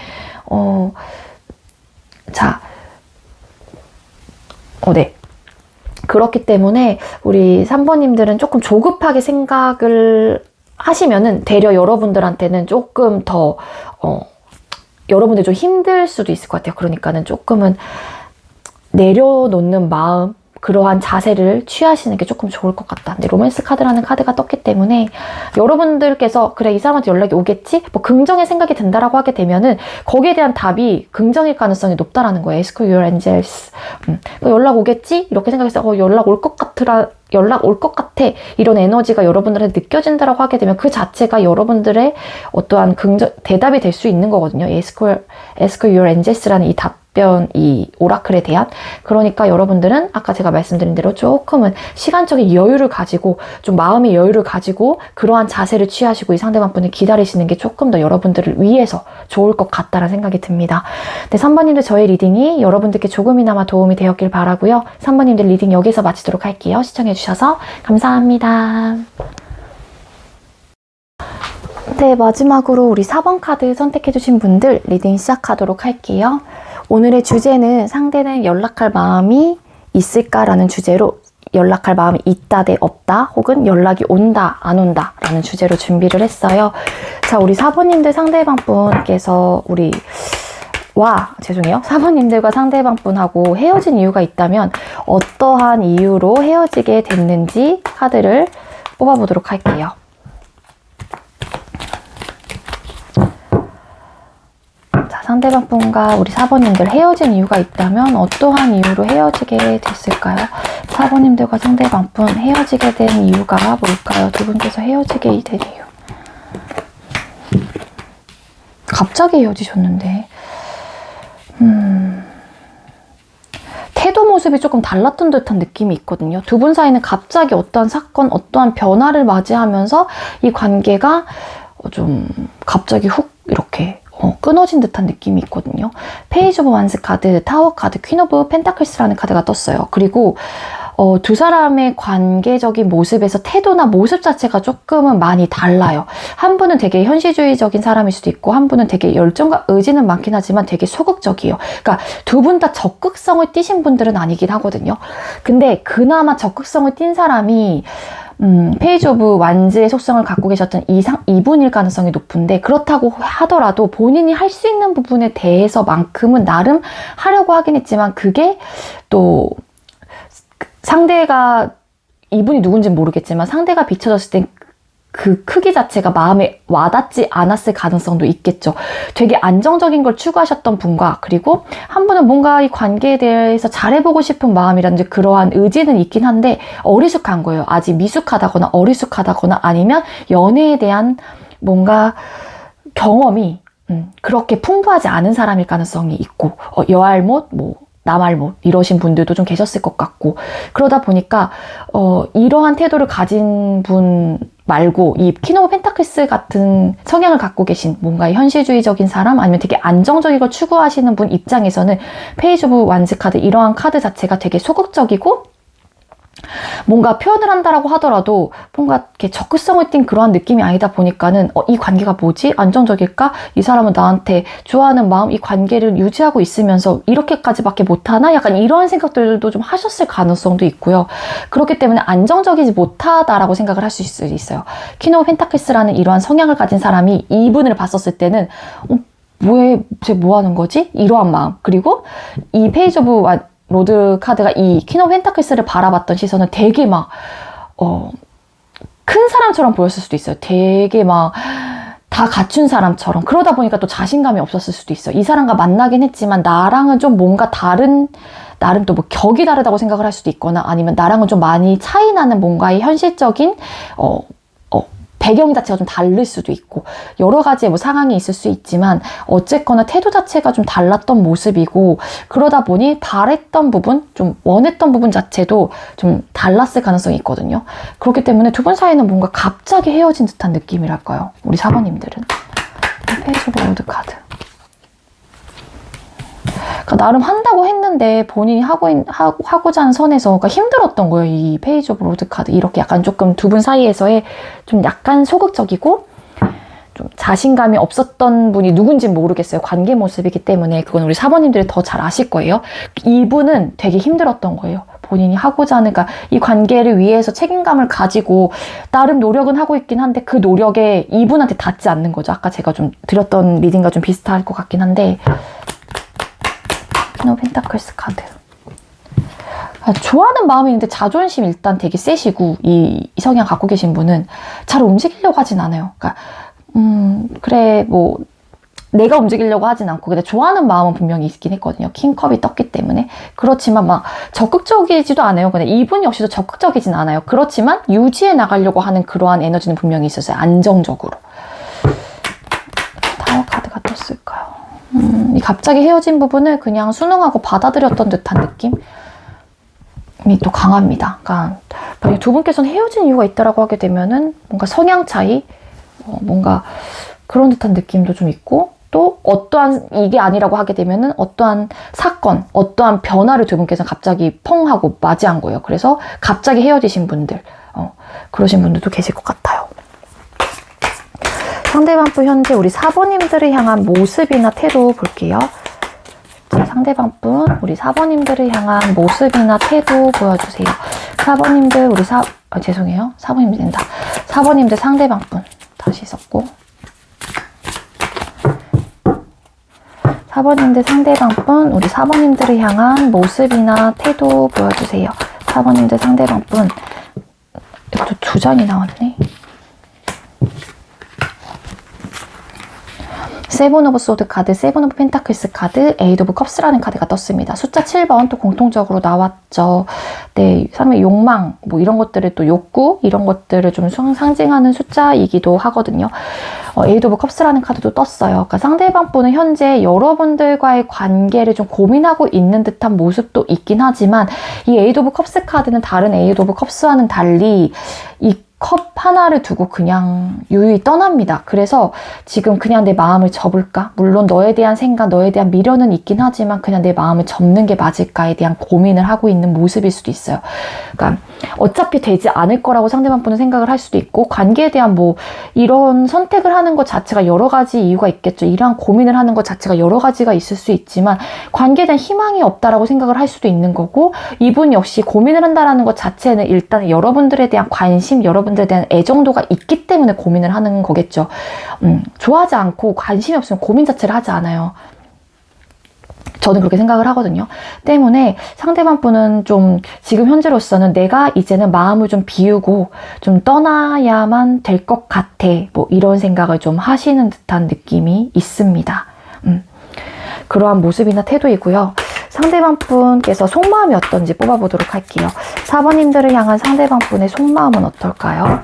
네. 그렇기 때문에 우리 3번님들은 조금 조급하게 생각을 하시면은 되려 여러분들한테는 조금 더 여러분들 좀 힘들 수도 있을 것 같아요. 그러니까는 조금은 내려놓는 마음, 그러한 자세를 취하시는 게 조금 좋을 것 같다. 근데 로맨스 카드라는 카드가 떴기 때문에 여러분들께서 그래 이 사람한테 연락이 오겠지? 뭐 긍정의 생각이 든다라고 하게 되면은 거기에 대한 답이 긍정일 가능성이 높다라는 거예요. Ask your angels. 연락 오겠지? 이렇게 생각해서 연락 올 것 같아. 이런 에너지가 여러분들한테 느껴진다라고 하게 되면 그 자체가 여러분들의 어떠한 대답이 될 수 있는 거거든요. Ask your angels라는 이 이 오라클에 대한. 그러니까 여러분들은 아까 제가 말씀드린 대로 조금은 시간적인 여유를 가지고 좀 마음의 여유를 가지고 그러한 자세를 취하시고 이 상대방 분을 기다리시는 게 조금 더 여러분들을 위해서 좋을 것 같다라는 생각이 듭니다. 네, 3번님들 저의 리딩이 여러분들께 조금이나마 도움이 되었길 바라고요. 3번님들 리딩 여기서 마치도록 할게요. 시청해주셔서 감사합니다. 네, 마지막으로 우리 4번 카드 선택해주신 분들 리딩 시작하도록 할게요. 오늘의 주제는 상대는 연락할 마음이 있을까라는 주제로 연락할 마음이 있다 대 없다 혹은 연락이 온다 안 온다 라는 주제로 준비를 했어요. 자, 우리 4번님들 상대방 분께서 4번님들과 상대방 분하고 헤어진 이유가 있다면 어떠한 이유로 헤어지게 됐는지 카드를 뽑아보도록 할게요. 자, 상대방 분과 우리 4번님들 헤어진 이유가 있다면 어떠한 이유로 헤어지게 됐을까요? 4번님들과 상대방 분 헤어지게 된 이유가 뭘까요? 두 분께서 헤어지게 된 이유. 갑자기 헤어지셨는데 태도 모습이 조금 달랐던 듯한 느낌이 있거든요. 두 분 사이는 갑자기 어떠한 사건, 어떠한 변화를 맞이하면서 이 관계가 좀 갑자기 훅 이렇게 끊어진 듯한 느낌이 있거든요. 페이지 오브 완스 카드, 타워 카드, 퀸 오브 펜타클스라는 카드가 떴어요. 그리고 두 사람의 관계적인 모습에서 태도나 모습 자체가 조금은 많이 달라요. 한 분은 되게 현실주의적인 사람일 수도 있고 한 분은 되게 열정과 의지는 많긴 하지만 되게 소극적이에요. 그러니까 두 분 다 적극성을 띠신 분들은 아니긴 하거든요. 근데 그나마 적극성을 띈 사람이 페이지 오브 완즈의 속성을 갖고 계셨던 이분일 가능성이 높은데 그렇다고 하더라도 본인이 할 수 있는 부분에 대해서만큼은 나름 하려고 하긴 했지만 그게 또 상대가 이분이 누군지는 모르겠지만 상대가 비춰졌을 땐 그 크기 자체가 마음에 와닿지 않았을 가능성도 있겠죠. 되게 안정적인 걸 추구하셨던 분과 그리고 한 분은 뭔가 이 관계에 대해서 잘해보고 싶은 마음이라든지 그러한 의지는 있긴 한데 어리숙한 거예요. 아직 미숙하다거나 어리숙하다거나 아니면 연애에 대한 뭔가 경험이 그렇게 풍부하지 않은 사람일 가능성이 있고 여알못 남알못 이러신 분들도 좀 계셨을 것 같고 그러다 보니까 이러한 태도를 가진 분 말고 이 퀸 오브 펜타클스 같은 성향을 갖고 계신 뭔가 현실주의적인 사람 아니면 되게 안정적인 걸 추구하시는 분 입장에서는 페이지 오브 완즈 카드 이러한 카드 자체가 되게 소극적이고 뭔가 표현을 한다라고 하더라도 뭔가 이렇게 적극성을 띈 그러한 느낌이 아니다 보니까는 이 관계가 뭐지? 안정적일까? 이 사람은 나한테 좋아하는 마음, 이 관계를 유지하고 있으면서 이렇게까지밖에 못하나? 약간 이러한 생각들도 좀 하셨을 가능성도 있고요. 그렇기 때문에 안정적이지 못하다라고 생각을 할 수 있어요. 퀸 오브 펜타클스라는 이러한 성향을 가진 사람이 이분을 봤었을 때는 뭐해? 쟤 뭐 하는 거지? 이러한 마음. 그리고 이 페이지 오브 로드 카드가 이 퀸 오브 펜타클스를 바라봤던 시선은 되게 막 큰 사람처럼 보였을 수도 있어요. 되게 막 다 갖춘 사람처럼. 그러다 보니까 또 자신감이 없었을 수도 있어요. 이 사람과 만나긴 했지만 나랑은 좀 뭔가 다른, 나름 또 뭐 격이 다르다고 생각을 할 수도 있거나, 아니면 나랑은 좀 많이 차이 나는 뭔가의 현실적인 배경 자체가 좀 다를 수도 있고, 여러 가지의 뭐 상황이 있을 수 있지만 어쨌거나 태도 자체가 좀 달랐던 모습이고, 그러다 보니 바랬던 부분, 좀 원했던 부분 자체도 좀 달랐을 가능성이 있거든요. 그렇기 때문에 두 분 사이는 뭔가 갑자기 헤어진 듯한 느낌이랄까요, 우리 4번님들은. 페이지 오브 워드 카드. 그러니까 나름 한다고 했는데 본인이 하고자 하는 선에서 그러니까 힘들었던 거예요. 이 페이지 오브 로드 카드. 이렇게 약간 조금 두 분 사이에서의 좀 약간 소극적이고 좀 자신감이 없었던 분이 누군지 모르겠어요. 관계 모습이기 때문에. 그건 우리 4번님들이 더 잘 아실 거예요. 이분은 되게 힘들었던 거예요. 본인이 하고자 하는, 그러니까 이 관계를 위해서 책임감을 가지고 나름 노력은 하고 있긴 한데 그 노력에 이분한테 닿지 않는 거죠. 아까 제가 좀 드렸던 리딩과 좀 비슷할 것 같긴 한데, 퀸 오브 펜타클스 카드. 좋아하는 마음이 있는데 자존심 일단 되게 세시고, 이 성향 갖고 계신 분은 잘 움직이려고 하진 않아요. 그러니까 그래 뭐 내가 움직이려고 하진 않고, 근데 좋아하는 마음은 분명히 있긴 했거든요. 킹컵이 떴기 때문에. 그렇지만 막 적극적이지도 않아요. 근데 이분 역시도 적극적이진 않아요. 그렇지만 유지해 나가려고 하는 그러한 에너지는 분명히 있었어요. 안정적으로. 타워 카드가 떴을까요? 이 갑자기 헤어진 부분을 그냥 순응하고 받아들였던 듯한 느낌이 또 강합니다. 그러니까 만약 두 분께서는 헤어진 이유가 있다라고 하게 되면은 뭔가 성향 차이, 뭔가 그런 듯한 느낌도 좀 있고, 또 어떠한 이게 아니라고 하게 되면은 어떠한 사건, 어떠한 변화를 두 분께서는 갑자기 펑 하고 맞이한 거예요. 그래서 갑자기 헤어지신 분들, 그러신 분들도 계실 것 같아요. 상대방분 현재 우리 4번님들을 향한 모습이나 태도 볼게요. 자, 상대방분 우리 4번님들을 향한 모습이나 태도 보여주세요. 4번님들 우리 죄송해요. 4번님들 된다. 4번님들 상대방분 다시 썼고, 4번님들 상대방분 우리 4번님들을 향한 모습이나 태도 보여주세요. 4번님들 상대방분. 이것도 두 장이 나왔네. 세븐 오브 소드 카드, 세븐 오브 펜타클스 카드, 에이드 오브 컵스라는 카드가 떴습니다. 숫자 7번 또 공통적으로 나왔죠. 네, 사람의 욕망, 뭐 이런 것들을 또 욕구, 이런 것들을 좀 상징하는 숫자이기도 하거든요. 에이드 오브 컵스라는 카드도 떴어요. 그러니까 상대방 분은 현재 여러분들과의 관계를 좀 고민하고 있는 듯한 모습도 있긴 하지만, 이 에이드 오브 컵스 카드는 다른 에이드 오브 컵스와는 달리 이 컵 하나를 두고 그냥 유유히 떠납니다. 그래서 지금 그냥 내 마음을 접을까? 물론 너에 대한 생각, 너에 대한 미련은 있긴 하지만 그냥 내 마음을 접는 게 맞을까에 대한 고민을 하고 있는 모습일 수도 있어요. 그러니까 어차피 되지 않을 거라고 상대방 분은 생각을 할 수도 있고, 관계에 대한 뭐 이런 선택을 하는 것 자체가 여러 가지 이유가 있겠죠. 이러한 고민을 하는 것 자체가 여러 가지가 있을 수 있지만 관계에 대한 희망이 없다라고 생각을 할 수도 있는 거고, 이분 역시 고민을 한다라는 것 자체는 일단 여러분들에 대한 관심, 여러분들에 대한 애정도가 있기 때문에 고민을 하는 거겠죠. 좋아하지 않고 관심이 없으면 고민 자체를 하지 않아요. 저는 그렇게 생각을 하거든요. 때문에 상대방 분은 좀 지금 현재로서는 내가 이제는 마음을 좀 비우고 좀 떠나야만 될 것 같아, 뭐 이런 생각을 좀 하시는 듯한 느낌이 있습니다. 그러한 모습이나 태도이고요. 상대방 분께서 속마음이 어떤지 뽑아보도록 할게요. 4번님들을 향한 상대방 분의 속마음은 어떨까요?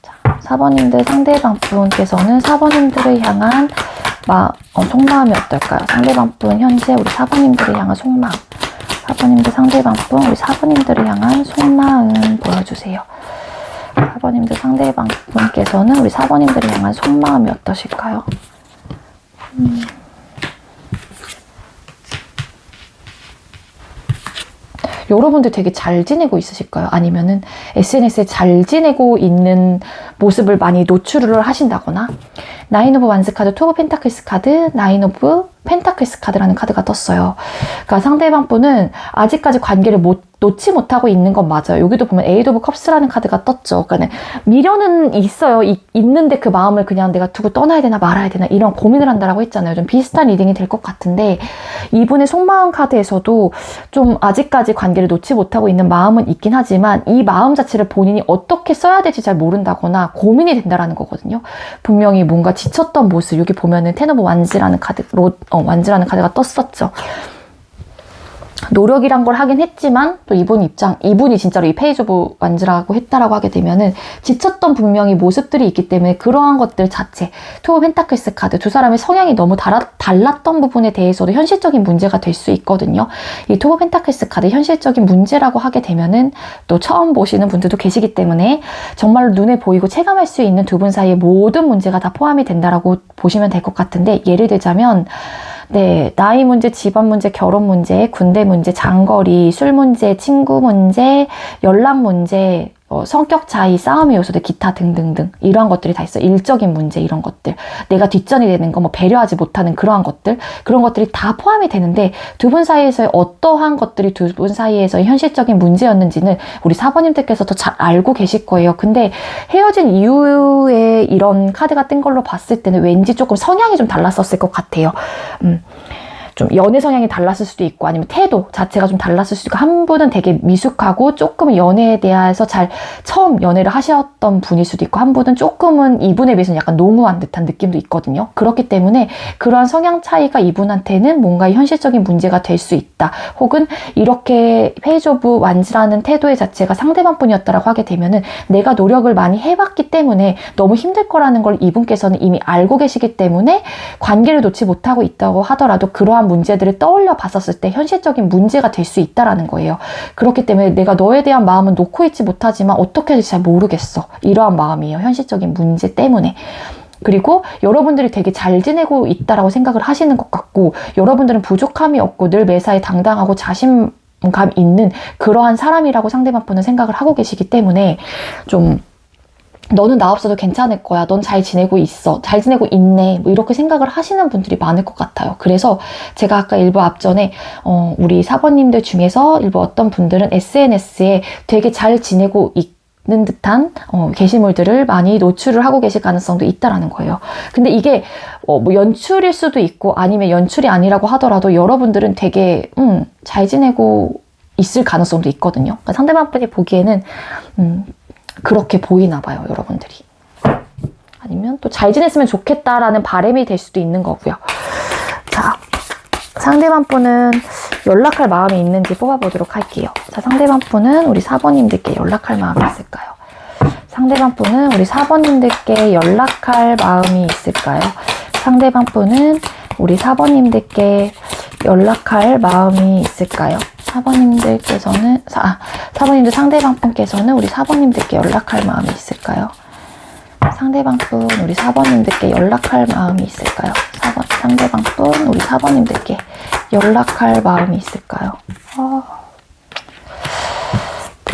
자, 4번님들 상대방 분께서는 4번님들을 향한 속마음이 어떨까요? 상대방 분 현재 우리 4번님들을 향한 속마음. 4번님들 상대방 분 우리 4번님들을 향한 속마음 보여주세요. 4번님들 상대방 분께서는 우리 4번님들을 향한 속마음이 어떠실까요? 여러분들 되게 잘 지내고 있으실까요? 아니면은 SNS에 잘 지내고 있는 모습을 많이 노출을 하신다거나. 나인 오브 완스 카드, 투 오브 펜타클스 카드, 나인 오브 펜타클스 카드라는 카드가 떴어요. 그러니까 상대방 분은 아직까지 관계를 못 놓지 못하고 있는 건 맞아요. 여기도 보면 에이드 오브 컵스라는 카드가 떴죠. 그러니까 미련은 있어요. 있는데 그 마음을 그냥 내가 두고 떠나야 되나 말아야 되나 이런 고민을 한다라고 했잖아요. 좀 비슷한 리딩이 될 것 같은데 이분의 속마음 카드에서도 좀 아직까지 관계를 놓지 못하고 있는 마음은 있긴 하지만 이 마음 자체를 본인이 어떻게 써야 될지 잘 모른다거나 고민이 된다라는 거거든요. 분명히 뭔가 지쳤던 모습, 여기 보면은 텐 오브 완즈라는 카드, 완즈라는 카드가 떴었죠. 노력이란 걸 하긴 했지만 또 이분이 진짜로 이 페이지 오브 완즈라고 했다라고 하게 되면은 지쳤던 분명히 모습들이 있기 때문에 그러한 것들 자체, 투 오브 펜타클스 카드, 두 사람의 성향이 너무 달랐던 부분에 대해서도 현실적인 문제가 될 수 있거든요. 이 투 오브 펜타클스 카드 현실적인 문제라고 하게 되면은 또 처음 보시는 분들도 계시기 때문에 정말로 눈에 보이고 체감할 수 있는 두 분 사이의 모든 문제가 다 포함이 된다라고 보시면 될 것 같은데, 예를 들자면 네, 나이 문제, 집안 문제, 결혼 문제, 군대 문제, 장거리, 술 문제, 친구 문제, 연락 문제, 성격 차이, 싸움의 요소들, 기타 등등등 이러한 것들이 다 있어요. 일적인 문제 이런 것들, 내가 뒷전이 되는 거, 뭐 배려하지 못하는 그러한 것들, 그런 것들이 다 포함이 되는데 두 분 사이에서의 어떠한 것들이 두 분 사이에서의 현실적인 문제였는지는 우리 사번님들께서 더 잘 알고 계실 거예요. 근데 헤어진 이후에 이런 카드가 뜬 걸로 봤을 때는 왠지 조금 성향이 좀 달랐었을 것 같아요. 좀 연애 성향이 달랐을 수도 있고 아니면 태도 자체가 좀 달랐을 수도 있고, 한 분은 되게 미숙하고 조금 연애에 대해서 잘 처음 연애를 하셨던 분일 수도 있고, 한 분은 조금은 이분에 비해서는 약간 농후한 듯한 느낌도 있거든요. 그렇기 때문에 그러한 성향 차이가 이분한테는 뭔가 현실적인 문제가 될 수 있다, 혹은 이렇게 페이지 오브 완즈라는 태도의 자체가 상대방 분이었다라고 하게 되면은 내가 노력을 많이 해봤기 때문에 너무 힘들 거라는 걸 이분께서는 이미 알고 계시기 때문에 관계를 놓지 못하고 있다고 하더라도 그러한 문제들을 떠올려 봤었을 때 현실적인 문제가 될 수 있다라는 거예요. 그렇기 때문에 내가 너에 대한 마음은 놓고 있지 못하지만 어떻게 될지 잘 모르겠어, 이러한 마음이에요. 현실적인 문제 때문에. 그리고 여러분들이 되게 잘 지내고 있다라고 생각을 하시는 것 같고, 여러분들은 부족함이 없고 늘 매사에 당당하고 자신감 있는 그러한 사람이라고 상대방 분은 생각을 하고 계시기 때문에 좀 너는 나 없어도 괜찮을 거야, 넌 잘 지내고 있어, 잘 지내고 있네, 뭐 이렇게 생각을 하시는 분들이 많을 것 같아요. 그래서 제가 아까 일부 앞전에 우리 사번님들 중에서 일부 어떤 분들은 SNS에 되게 잘 지내고 있는 듯한 게시물들을 많이 노출을 하고 계실 가능성도 있다라는 거예요. 근데 이게 뭐 연출일 수도 있고 아니면 연출이 아니라고 하더라도 여러분들은 되게 잘 지내고 있을 가능성도 있거든요. 그러니까 상대방 분이 보기에는 그렇게 보이나 봐요, 여러분들이. 아니면 또 잘 지냈으면 좋겠다라는 바람이 될 수도 있는 거고요. 자, 상대방 분은 연락할 마음이 있는지 뽑아보도록 할게요. 자, 상대방 분은 우리 사번님들께 연락할 마음이 있을까요? 상대방 분은 우리 사번님들께 연락할 마음이 있을까요? 상대방 분은 우리 사번님들께 연락할 마음이 있을까요? 사번님들께서는 사번님들 상대방 분께서는 우리 사번님들께 연락할 마음이 있을까요? 상대방 분 우리 사번님들께 연락할 마음이 있을까요? 상대방 분 우리 사번님들께 연락할 마음이 있을까요?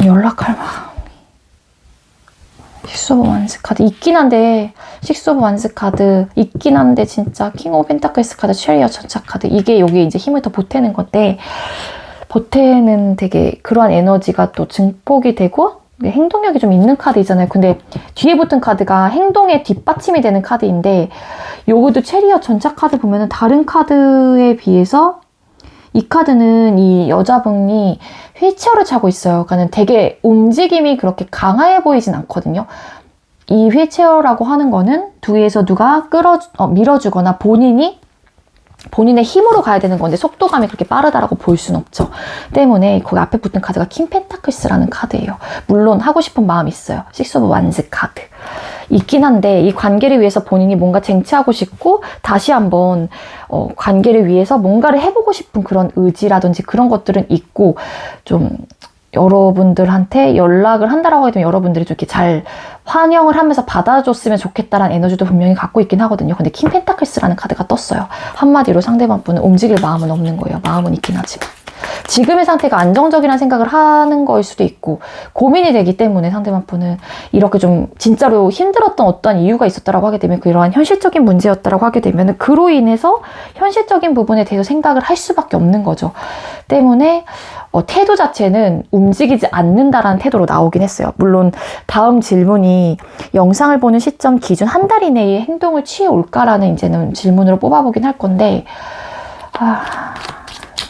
연락할 마음이, 식스 오브 완즈 카드 있긴 한데, 식스 오브 완즈 카드 있긴 한데 진짜 킹 오브 펜타클스 카드, 체리엇 전차 카드, 이게 여기 이제 힘을 더 보태는 건데, 보태는 되게 그러한 에너지가 또 증폭이 되고 행동력이 좀 있는 카드이잖아요. 근데 뒤에 붙은 카드가 행동에 뒷받침이 되는 카드인데, 요것도 체리엇 전차 카드 보면은 다른 카드에 비해서 이 카드는 이 여자분이 휠체어를 차고 있어요. 그러니까 되게 움직임이 그렇게 강해 보이진 않거든요. 이 휠체어라고 하는 거는 뒤에서 누가 밀어주거나 본인의 힘으로 가야 되는 건데 속도감이 그렇게 빠르다라고 볼 수는 없죠. 때문에 거기 앞에 붙은 카드가 킹 펜타클스라는 카드예요. 물론 하고 싶은 마음이 있어요. 식스 오브 완즈 카드 있긴 한데, 이 관계를 위해서 본인이 뭔가 쟁취하고 싶고 다시 한번 관계를 위해서 뭔가를 해보고 싶은 그런 의지라든지 그런 것들은 있고, 좀 여러분들한테 연락을 한다라고 하게 되면 여러분들이 좀 이렇게 잘 환영을 하면서 받아줬으면 좋겠다라는 에너지도 분명히 갖고 있긴 하거든요. 근데 킹 펜타클스라는 카드가 떴어요. 한마디로 상대방 분은 움직일 마음은 없는 거예요. 마음은 있긴 하지만. 지금의 상태가 안정적이라는 생각을 하는 거일 수도 있고 고민이 되기 때문에 상대방 분은 이렇게 좀 진짜로 힘들었던 어떤 이유가 있었다라고 하게 되면 그러한 현실적인 문제였다라고 하게 되면 그로 인해서 현실적인 부분에 대해서 생각을 할 수밖에 없는 거죠. 때문에 태도 자체는 움직이지 않는다라는 태도로 나오긴 했어요. 물론 다음 질문이 영상을 보는 시점 기준 한 달 이내에 행동을 취해 올까라는 이제는 질문으로 뽑아보긴 할 건데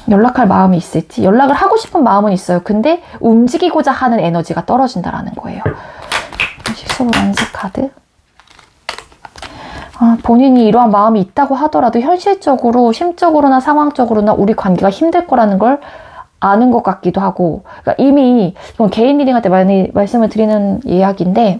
연락할 마음이 있을지 연락을 하고 싶은 마음은 있어요. 근데 움직이고자 하는 에너지가 떨어진다라는 거예요. 실수로 완색 카드 본인이 이러한 마음이 있다고 하더라도 현실적으로 심적으로나 상황적으로나 우리 관계가 힘들 거라는 걸 아는 것 같기도 하고 그러니까 이미 이건 개인 리딩할 때 많이 말씀을 드리는 이야기인데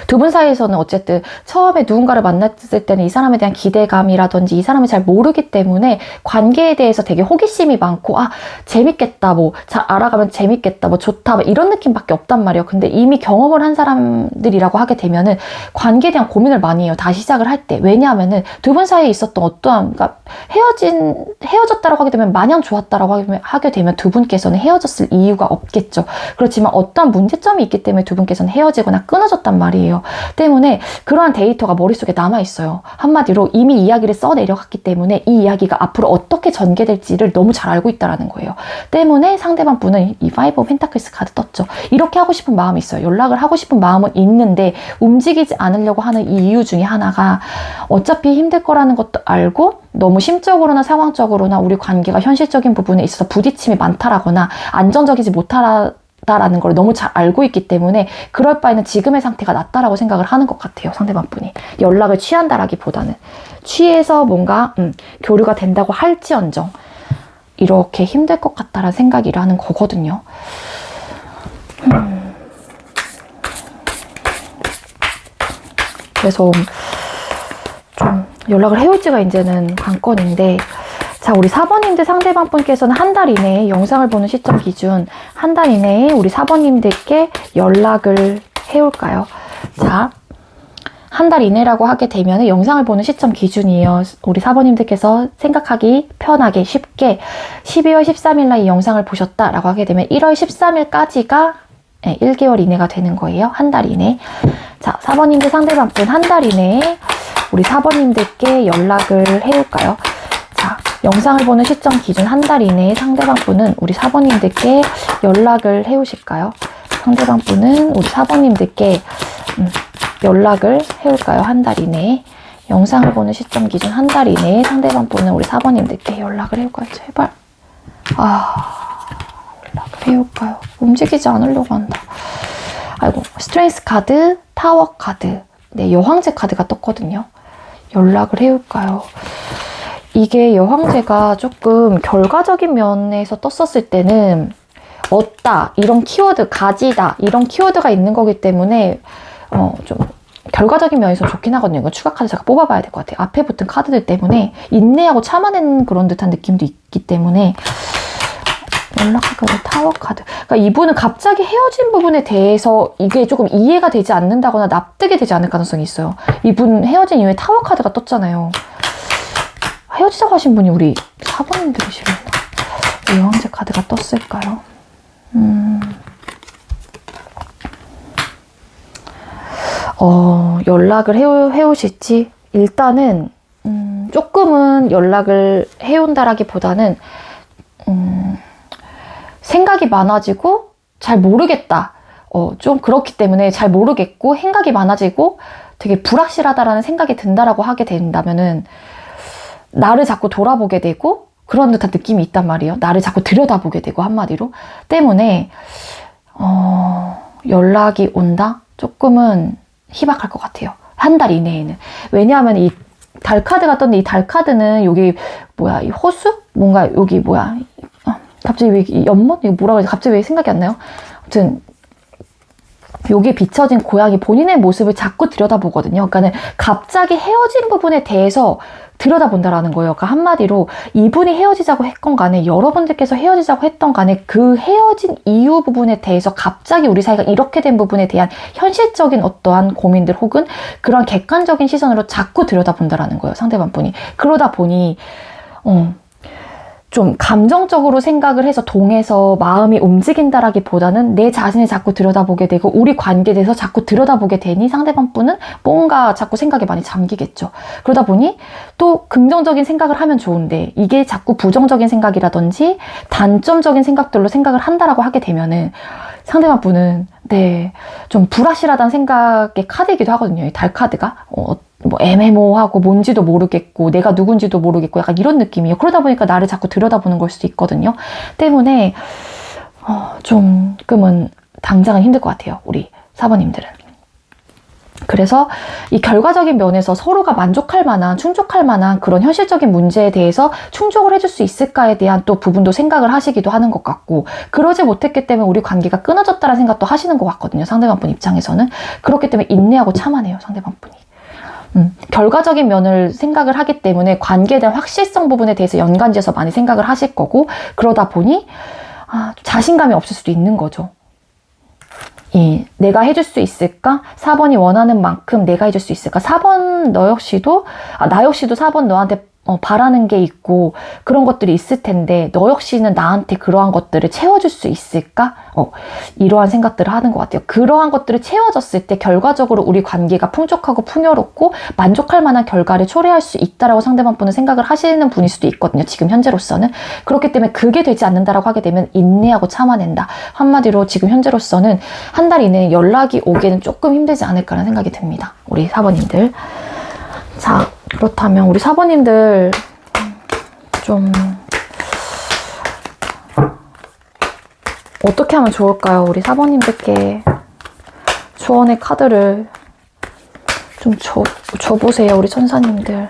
두 분 사이에서는 어쨌든 처음에 누군가를 만났을 때는 이 사람에 대한 기대감이라든지 이 사람을 잘 모르기 때문에 관계에 대해서 되게 호기심이 많고 재밌겠다 잘 알아가면 재밌겠다 좋다 이런 느낌밖에 없단 말이에요. 근데 이미 경험을 한 사람들이라고 하게 되면은 관계에 대한 고민을 많이 해요. 다시 시작을 할 때. 왜냐하면은 두 분 사이에 있었던 어떠한 그러니까 헤어졌다라고 하게 되면 마냥 좋았다라고 하게 되면 두 분께서는 헤어졌을 이유가 없겠죠. 그렇지만 어떠한 문제점이 있기 때문에 두 분께서는 헤어지거나 끊어졌단 말이에요. 때문에 그러한 데이터가 머릿속에 남아있어요. 한마디로 이미 이야기를 써내려갔기 때문에 이 이야기가 앞으로 어떻게 전개될지를 너무 잘 알고 있다는 거예요. 때문에 상대방 분은 이 5 펜타클스 카드 떴죠. 이렇게 하고 싶은 마음이 있어요. 연락을 하고 싶은 마음은 있는데 움직이지 않으려고 하는 이 이유 중에 하나가 어차피 힘들 거라는 것도 알고 너무 심적으로나 상황적으로나 우리 관계가 현실적인 부분에 있어서 부딪힘이 많다라거나 안정적이지 못하다라는 걸 너무 잘 알고 있기 때문에 그럴 바에는 지금의 상태가 낫다라고 생각을 하는 것 같아요. 상대방 분이. 연락을 취한다라기보다는. 취해서 뭔가 교류가 된다고 할지언정 이렇게 힘들 것 같다라는 생각이라는 거거든요. 그래서 좀 연락을 해올지가 이제는 관건인데 자, 우리 4번님들 상대방 분께서는 한 달 이내에 영상을 보는 시점 기준 한 달 이내에 우리 4번님들께 연락을 해올까요? 자, 한 달 이내라고 하게 되면 영상을 보는 시점 기준이에요. 우리 4번님들께서 생각하기 편하게 쉽게 12월 13일 날 이 영상을 보셨다라고 하게 되면 1월 13일까지가 1개월 이내가 되는 거예요. 한 달 이내. 자, 4번님들 상대방 분 한 달 이내에 우리 4번님들께 연락을 해올까요? 자, 영상을 보는 시점 기준 한 달 이내에 상대방 분은 우리 4번님들께 연락을 해오실까요? 상대방 분은 우리 4번님들께 연락을 해올까요? 한 달 이내에. 영상을 보는 시점 기준 한 달 이내에 상대방 분은 우리 4번님들께 연락을 해올까요? 제발. 연락을 해올까요? 움직이지 않으려고 한다. 아이고, 스트렝스 카드, 타워 카드, 네, 여황제 카드가 떴거든요. 연락을 해올까요? 이게 여황제가 조금 결과적인 면에서 떴었을 때는 얻다, 이런 키워드, 가지다, 이런 키워드가 있는 거기 때문에 좀 결과적인 면에서 좋긴 하거든요. 이거 추가 카드 제가 뽑아봐야 될 것 같아요. 앞에 붙은 카드들 때문에 인내하고 참아낸 그런 듯한 느낌도 있기 때문에 연락하고 타워 카드. 그러니까 이분은 갑자기 헤어진 부분에 대해서 이게 조금 이해가 되지 않는다거나 납득이 되지 않을 가능성이 있어요. 이분 헤어진 이후에 타워 카드가 떴잖아요. 헤어지자고 하신 분이 우리 4번님들이시려나? 왜 여왕제 카드가 떴을까요? 연락을 해오실지 일단은 조금은 연락을 해온다라기보다는 생각이 많아지고 잘 모르겠다. 좀 그렇기 때문에 잘 모르겠고 생각이 많아지고 되게 불확실하다라는 생각이 든다라고 하게 된다면은 나를 자꾸 돌아보게 되고 그런 듯한 느낌이 있단 말이에요. 나를 자꾸 들여다보게 되고 한마디로. 때문에 연락이 온다? 조금은 희박할 것 같아요. 한 달 이내에는. 왜냐하면 이 달 카드가 떴는데 이 달 카드는 여기 뭐야, 이 호수? 뭔가 여기 뭐야, 갑자기 왜 연못? 이거 뭐라고 해야 지 갑자기 왜 생각이 안 나요? 아무튼 여기에 비춰진 고양이 본인의 모습을 자꾸 들여다보거든요. 그러니까는 갑자기 헤어진 부분에 대해서 들여다본다라는 거예요. 그러니까 한마디로 이분이 헤어지자고 했건 간에 여러분들께서 헤어지자고 했던 간에 그 헤어진 이유 부분에 대해서 갑자기 우리 사이가 이렇게 된 부분에 대한 현실적인 어떠한 고민들 혹은 그런 객관적인 시선으로 자꾸 들여다본다라는 거예요. 상대방 분이. 그러다 보니 좀 감정적으로 생각을 해서 동해서 마음이 움직인다라기보다는 내 자신을 자꾸 들여다보게 되고 우리 관계에 대해서 자꾸 들여다보게 되니 상대방 분은 뭔가 자꾸 생각에 많이 잠기겠죠. 그러다 보니 또 긍정적인 생각을 하면 좋은데 이게 자꾸 부정적인 생각이라든지 단점적인 생각들로 생각을 한다라고 하게 되면은 상대방 분은 네, 좀 불확실하다는 생각의 카드이기도 하거든요. 이 달 카드가. 뭐 애매모호하고 뭔지도 모르겠고 내가 누군지도 모르겠고 약간 이런 느낌이에요. 그러다 보니까 나를 자꾸 들여다보는 걸 수도 있거든요. 때문에 조금은 당장은 힘들 것 같아요. 우리 4번님들은. 그래서 이 결과적인 면에서 서로가 만족할 만한, 충족할 만한 그런 현실적인 문제에 대해서 충족을 해줄 수 있을까에 대한 또 부분도 생각을 하시기도 하는 것 같고, 그러지 못했기 때문에 우리 관계가 끊어졌다는 생각도 하시는 것 같거든요. 상대방 분 입장에서는. 그렇기 때문에 인내하고 참아내요. 상대방 분이. 결과적인 면을 생각을 하기 때문에 관계에 대한 확실성 부분에 대해서 연관지어서 많이 생각을 하실 거고, 그러다 보니 자신감이 없을 수도 있는 거죠. 내가 해줄 수 있을까? 4번이 원하는 만큼 내가 해줄 수 있을까? 4번 너 역시도, 나 역시도 4번 너한테 바라는 게 있고 그런 것들이 있을 텐데 너 역시는 나한테 그러한 것들을 채워줄 수 있을까? 이러한 생각들을 하는 것 같아요. 그러한 것들을 채워졌을 때 결과적으로 우리 관계가 풍족하고 풍요롭고 만족할 만한 결과를 초래할 수 있다라고 상대방 분은 생각을 하시는 분일 수도 있거든요. 지금 현재로서는. 그렇기 때문에 그게 되지 않는다라고 하게 되면 인내하고 참아낸다. 한마디로 지금 현재로서는 한 달 이내에 연락이 오기에는 조금 힘들지 않을까라는 생각이 듭니다. 우리 4번님들. 자, 그렇다면 우리 4번님들 좀 어떻게 하면 좋을까요? 우리 4번님들께 조언의 카드를 좀 줘보세요. 우리 천사님들.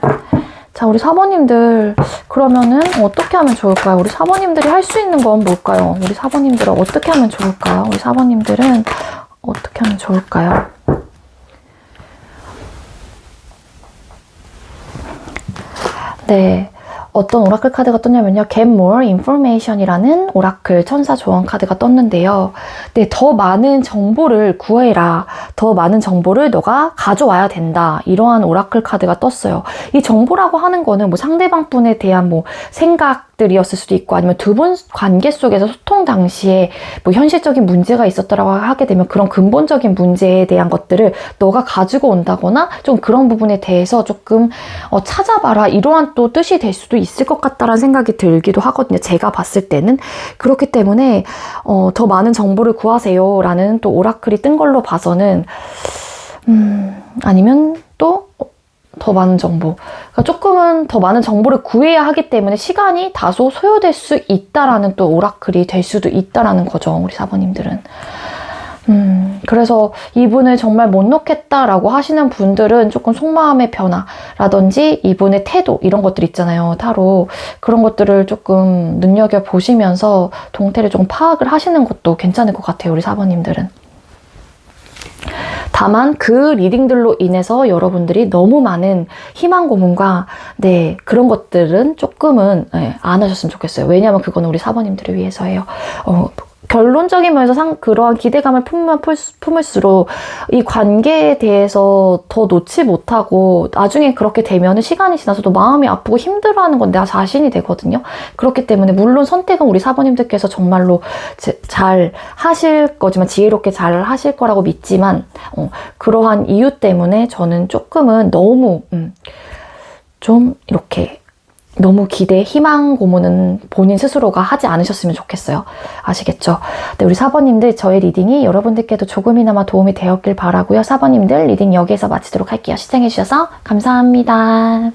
자, 우리 4번님들 그러면은 어떻게 하면 좋을까요? 우리 4번님들이 할 수 있는 건 뭘까요? 우리 4번님들은 어떻게 하면 좋을까요? 우리 4번님들은 어떻게 하면 좋을까요? 네, 어떤 오라클 카드가 떴냐면요. Get More Information이라는 오라클 천사 조언 카드가 떴는데요. 네, 더 많은 정보를 구해라. 더 많은 정보를 너가 가져와야 된다. 이러한 오라클 카드가 떴어요. 이 정보라고 하는 거는 뭐 상대방 분에 대한 뭐 생각들이었을 수도 있고 아니면 두 분 관계 속에서 소통 당시에 뭐 현실적인 문제가 있었다라고 하게 되면 그런 근본적인 문제에 대한 것들을 너가 가지고 온다거나 좀 그런 부분에 대해서 조금 찾아봐라. 이러한 또 뜻이 될 수도 있을 것 같다라는 생각이 들기도 하거든요. 제가 봤을 때는. 그렇기 때문에 더 많은 정보를 구하세요 라는 또 오라클이 뜬 걸로 봐서는 아니면 또 더 많은 정보. 그러니까 조금은 더 많은 정보를 구해야 하기 때문에 시간이 다소 소요될 수 있다라는 또 오라클이 될 수도 있다라는 거죠. 우리 4번님들은. 그래서 이분을 정말 못 놓겠다라고 하시는 분들은 조금 속마음의 변화라든지 이분의 태도 이런 것들 있잖아요. 타로 그런 것들을 조금 눈여겨보시면서 동태를 조금 파악을 하시는 것도 괜찮을 것 같아요. 우리 4번님들은. 다만 그 리딩들로 인해서 여러분들이 너무 많은 희망 고문과 네 그런 것들은 조금은 안 하셨으면 좋겠어요. 왜냐하면 그거는 우리 4번님들을 위해서예요. 결론적인 면에서 그러한 기대감을 품을수록 이 관계에 대해서 더 놓지 못하고 나중에 그렇게 되면 시간이 지나서도 마음이 아프고 힘들어하는 건 내 자신이 되거든요. 그렇기 때문에 물론 선택은 우리 4번님들께서 정말로 잘 하실 거지만 지혜롭게 잘 하실 거라고 믿지만 그러한 이유 때문에 저는 조금은 너무 좀 이렇게 너무 기대, 희망 고문은 본인 스스로가 하지 않으셨으면 좋겠어요. 아시겠죠? 네, 우리 4번님들 저의 리딩이 여러분들께도 조금이나마 도움이 되었길 바라고요. 4번님들 리딩 여기에서 마치도록 할게요. 시청해주셔서 감사합니다.